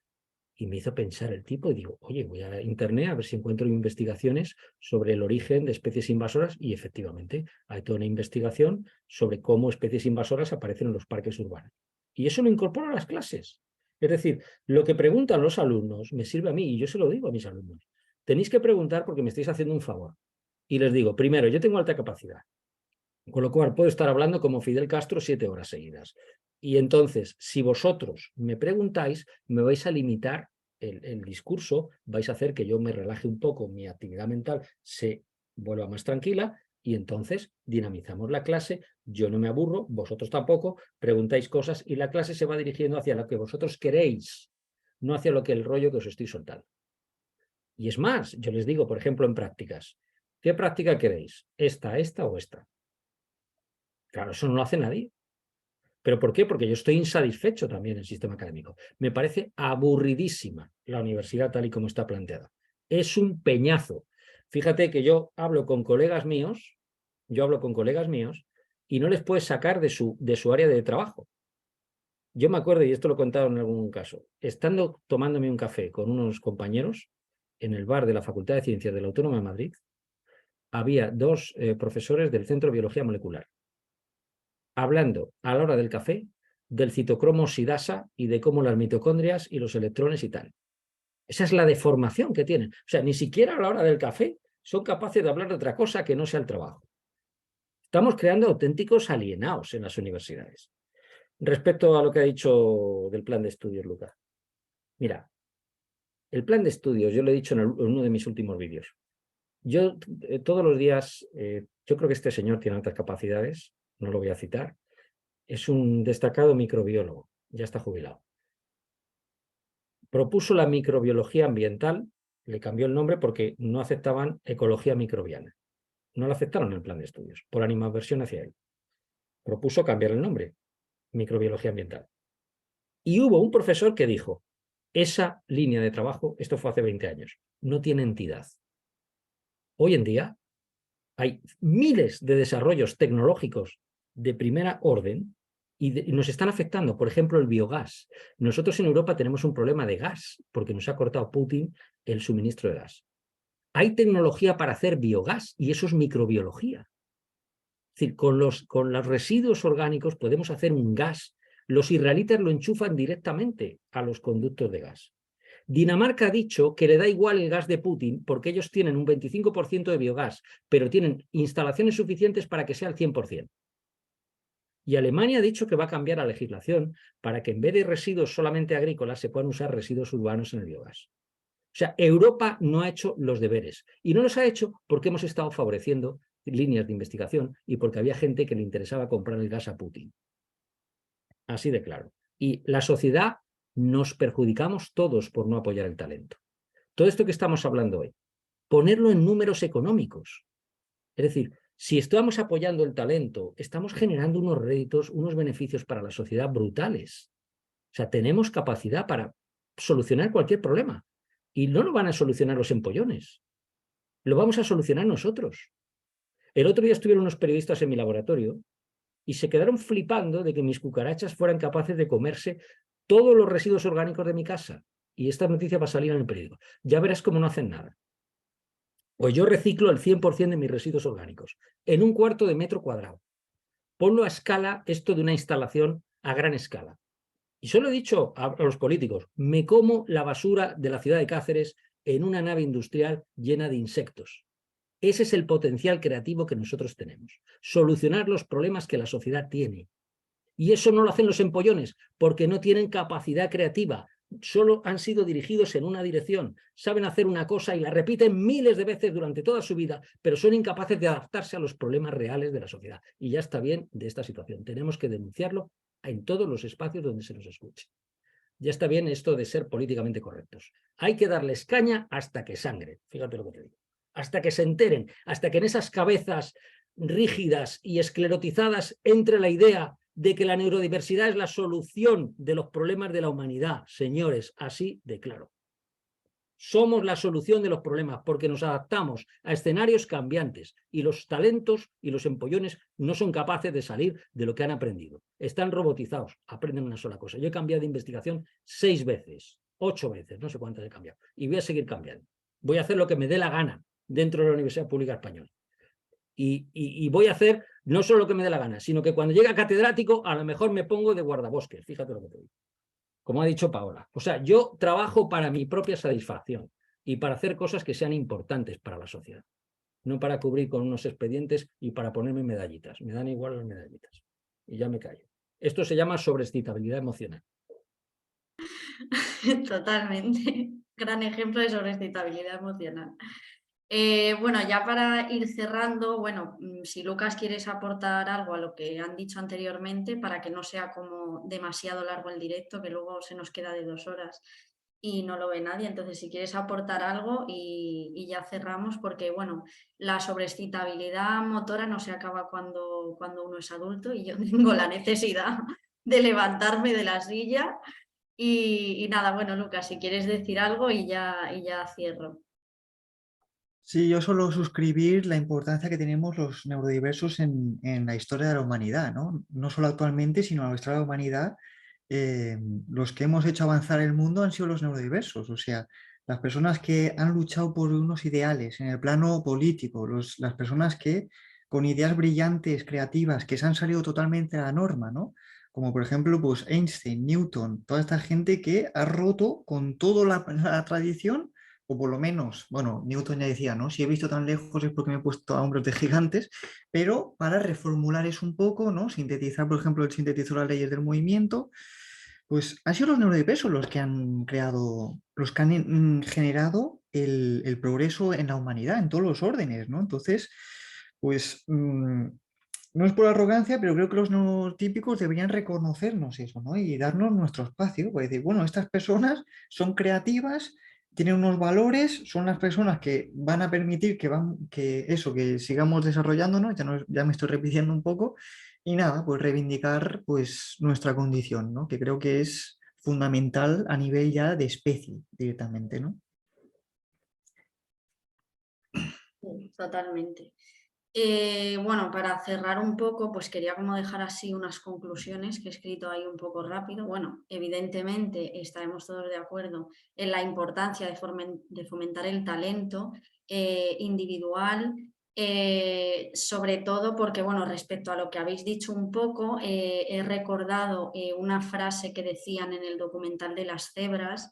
Y me hizo pensar el tipo y digo, oye, voy a internet a ver si encuentro investigaciones sobre el origen de especies invasoras, y efectivamente hay toda una investigación sobre cómo especies invasoras aparecen en los parques urbanos. Y eso lo incorporo a las clases. Es decir, lo que preguntan los alumnos me sirve a mí, y yo se lo digo a mis alumnos. Tenéis que preguntar porque me estáis haciendo un favor. Y les digo, primero, yo tengo alta capacidad, con lo cual puedo estar hablando como Fidel Castro 7 horas seguidas. Y entonces, si vosotros me preguntáis, me vais a limitar el discurso, vais a hacer que yo me relaje un poco, mi actividad mental se vuelva más tranquila, y entonces dinamizamos la clase, yo no me aburro, vosotros tampoco, preguntáis cosas y la clase se va dirigiendo hacia lo que vosotros queréis, no hacia lo que el rollo que os estoy soltando. Y es más, yo les digo, por ejemplo, en prácticas, ¿qué práctica queréis? ¿Esta o esta? Claro, eso no lo hace nadie. ¿Pero por qué? Porque yo estoy insatisfecho también en el sistema académico. Me parece aburridísima la universidad tal y como está planteada. Es un peñazo. Fíjate que yo hablo con colegas míos y no les puedes sacar de su área de trabajo. Yo me acuerdo, y esto lo he contado en algún caso, estando tomándome un café con unos compañeros en el bar de la Facultad de Ciencias de la Autónoma de Madrid, había dos profesores del Centro de Biología Molecular, hablando a la hora del café del citocromo sidasa y de cómo las mitocondrias y los electrones y tal. Esa es la deformación que tienen. O sea, ni siquiera a la hora del café son capaces de hablar de otra cosa que no sea el trabajo. Estamos creando auténticos alienados en las universidades. Respecto a lo que ha dicho del plan de estudios, Lucas. Mira, el plan de estudios, yo lo he dicho en uno de mis últimos vídeos. Yo todos los días, yo creo que este señor tiene altas capacidades, no lo voy a citar, es un destacado microbiólogo, ya está jubilado. Propuso la microbiología ambiental, le cambió el nombre porque no aceptaban ecología microbiana. No lo aceptaron en el plan de estudios, por animadversión hacia él. Propuso cambiar el nombre, microbiología ambiental. Y hubo un profesor que dijo, esa línea de trabajo, esto fue hace 20 años, no tiene entidad. Hoy en día hay miles de desarrollos tecnológicos de primera orden y nos están afectando. Por ejemplo, el biogás. Nosotros en Europa tenemos un problema de gas porque nos ha cortado Putin el suministro de gas. Hay tecnología para hacer biogás y eso es microbiología. Es decir, con los residuos orgánicos podemos hacer un gas. Los israelitas lo enchufan directamente a los conductos de gas. Dinamarca ha dicho que le da igual el gas de Putin porque ellos tienen un 25% de biogás, pero tienen instalaciones suficientes para que sea el 100%. Y Alemania ha dicho que va a cambiar la legislación para que en vez de residuos solamente agrícolas se puedan usar residuos urbanos en el biogás. O sea, Europa no ha hecho los deberes. Y no los ha hecho porque hemos estado favoreciendo líneas de investigación y porque había gente que le interesaba comprar el gas a Putin. Así de claro. Y la sociedad nos perjudicamos todos por no apoyar el talento. Todo esto que estamos hablando hoy, ponerlo en números económicos. Es decir, Si estamos apoyando el talento, estamos generando unos réditos, unos beneficios para la sociedad brutales. O sea, tenemos capacidad para solucionar cualquier problema. Y no lo van a solucionar los empollones. Lo vamos a solucionar nosotros. El otro día estuvieron unos periodistas en mi laboratorio y se quedaron flipando de que mis cucarachas fueran capaces de comerse todos los residuos orgánicos de mi casa. Y esta noticia va a salir en el periódico. Ya verás cómo no hacen nada. Pues yo reciclo el 100% de mis residuos orgánicos en un cuarto de metro cuadrado. Ponlo a escala, esto de una instalación a gran escala. Y solo he dicho a los políticos, me como la basura de la ciudad de Cáceres en una nave industrial llena de insectos. Ese es el potencial creativo que nosotros tenemos. Solucionar los problemas que la sociedad tiene. Y eso no lo hacen los empollones, porque no tienen capacidad creativa. Solo han sido dirigidos en una dirección. Saben hacer una cosa y la repiten miles de veces durante toda su vida, pero son incapaces de adaptarse a los problemas reales de la sociedad. Y ya está bien de esta situación. Tenemos que denunciarlo en todos los espacios donde se nos escuche. Ya está bien esto de ser políticamente correctos. Hay que darles caña hasta que sangren. Fíjate lo que te digo. Hasta que se enteren, hasta que en esas cabezas rígidas y esclerotizadas entre la idea de que la neurodiversidad es la solución de los problemas de la humanidad. Señores, así de claro. Somos la solución de los problemas porque nos adaptamos a escenarios cambiantes y los talentos y los empollones no son capaces de salir de lo que han aprendido. Están robotizados, aprenden una sola cosa. Yo he cambiado de investigación 6 veces, 8 veces, no sé cuántas he cambiado. Y voy a seguir cambiando. Voy a hacer lo que me dé la gana dentro de la Universidad Pública Española. Y voy a hacer no solo lo que me dé la gana, sino que cuando llegue a catedrático a lo mejor me pongo de guardabosques, fíjate lo que te digo, como ha dicho Paola. O sea, yo trabajo para mi propia satisfacción y para hacer cosas que sean importantes para la sociedad, no para cubrir con unos expedientes y para ponerme medallitas. Me dan igual las medallitas y ya me callo. Esto se llama sobreexcitabilidad emocional. Totalmente. Gran ejemplo de sobreexcitabilidad emocional. Bueno, ya para ir cerrando, bueno, si Lucas quieres aportar algo a lo que han dicho anteriormente para que no sea como demasiado largo el directo, que luego se nos queda de 2 horas y no lo ve nadie, entonces si quieres aportar algo y ya cerramos porque, bueno, la sobreexcitabilidad motora no se acaba cuando uno es adulto y yo tengo la necesidad de levantarme de la silla y nada, bueno, Lucas, si quieres decir algo y ya cierro. Sí, yo solo suscribir la importancia que tenemos los neurodiversos en la historia de la humanidad, ¿no? No solo actualmente, sino en la historia de la humanidad. Los que hemos hecho avanzar el mundo han sido los neurodiversos, o sea, las personas que han luchado por unos ideales en el plano político, las personas que con ideas brillantes, creativas, que se han salido totalmente a la norma, ¿no? Como por ejemplo, pues Einstein, Newton, toda esta gente que ha roto con toda la tradición. O por lo menos, bueno, Newton ya decía, ¿no? Si he visto tan lejos es porque me he puesto a hombros de gigantes, pero para reformular eso un poco, ¿no? Sintetizar, por ejemplo, él sintetizó las leyes del movimiento, pues han sido los neurodiversos los que han creado, los que han generado el progreso en la humanidad, en todos los órdenes, ¿no? Entonces, pues no es por arrogancia, pero creo que los neurotípicos deberían reconocernos eso, ¿no? Y darnos nuestro espacio, pues decir, bueno, estas personas son creativas, tienen unos valores, son las personas que van a permitir que sigamos desarrollándonos, ya me estoy repitiendo un poco, y nada, pues reivindicar pues nuestra condición, ¿no? Que creo que es fundamental a nivel ya de especie directamente, ¿no? Sí, totalmente. Bueno, para cerrar un poco, pues quería como dejar así unas conclusiones que he escrito ahí un poco rápido. Bueno, evidentemente estaremos todos de acuerdo en la importancia de fomentar el talento individual, sobre todo porque, bueno, respecto a lo que habéis dicho un poco, he recordado una frase que decían en el documental de las cebras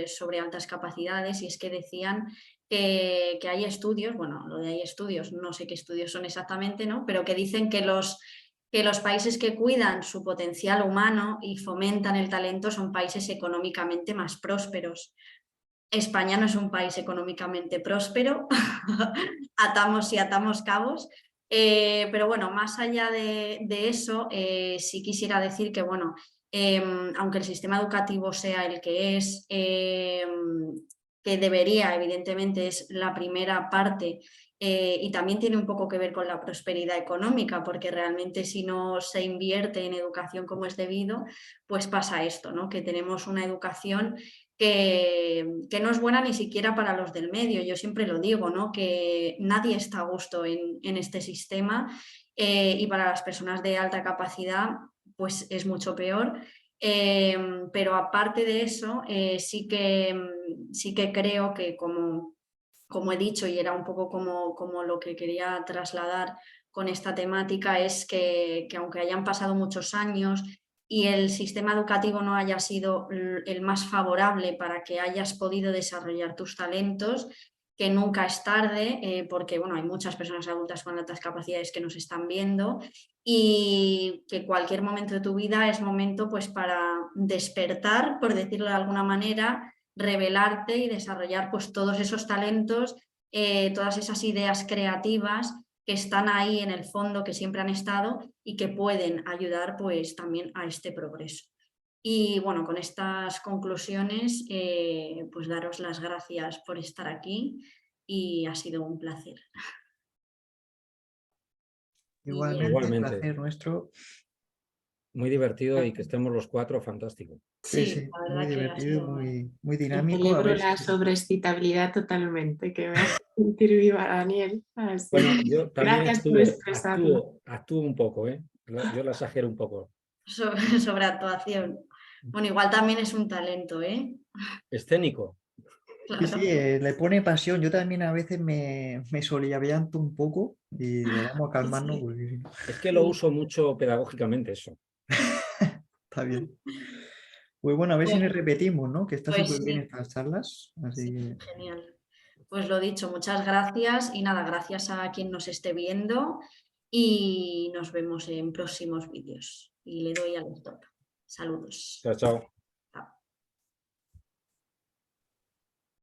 sobre altas capacidades y es que decían que hay estudios, bueno, lo de hay estudios, no sé qué estudios son exactamente, ¿no? Pero que dicen que los países que cuidan su potencial humano y fomentan el talento son países económicamente más prósperos. España no es un país económicamente próspero, atamos y atamos cabos, pero bueno, más allá de eso, sí quisiera decir que, bueno, aunque el sistema educativo sea el que es, que debería, evidentemente, es la primera parte y también tiene un poco que ver con la prosperidad económica, porque realmente si no se invierte en educación como es debido, pues pasa esto, ¿no? Que tenemos una educación que no es buena ni siquiera para los del medio. Yo siempre lo digo, ¿no? Que nadie está a gusto en este sistema, y para las personas de alta capacidad pues es mucho peor. Pero aparte de eso, sí que creo que como he dicho, y era un poco como lo que quería trasladar con esta temática, es que aunque hayan pasado muchos años y el sistema educativo no haya sido el más favorable para que hayas podido desarrollar tus talentos, que nunca es tarde, porque bueno, hay muchas personas adultas con altas capacidades que nos están viendo, y que cualquier momento de tu vida es momento pues para despertar, por decirlo de alguna manera, revelarte y desarrollar pues todos esos talentos, todas esas ideas creativas que están ahí en el fondo, que siempre han estado y que pueden ayudar pues también a este progreso. Y bueno, con estas conclusiones, pues daros las gracias por estar aquí y ha sido un placer. Igualmente, Igualmente. placer nuestro. Muy divertido y que estemos los 4, fantástico. Sí, Sí, sí, la muy verdad que ha divertido, sido bueno. muy Yo dinámico. A celebro ver la si... sobreexcitabilidad totalmente, que me hace sentir viva, Daniel. Así. Bueno, yo también Gracias por expresarlo. actúo un poco, ¿eh? Yo la exagero un poco. Sobre actuación. Bueno, igual también es un talento, ¿eh? Escénico. Sí, sí, Claro. le pone pasión. Yo también a veces me solivianto un poco y digo, vamos a calmarnos Sí, porque si no, Es que lo uso mucho pedagógicamente eso. está bien. Pues bueno, a ver si bueno, le repetimos, ¿no? Que está pues súper bien sí, estas charlas. sí, Así que genial. Pues lo dicho, muchas gracias y nada, gracias a quien nos esté viendo y nos vemos en próximos vídeos. Y le doy al stop. Saludos. Chao, chao.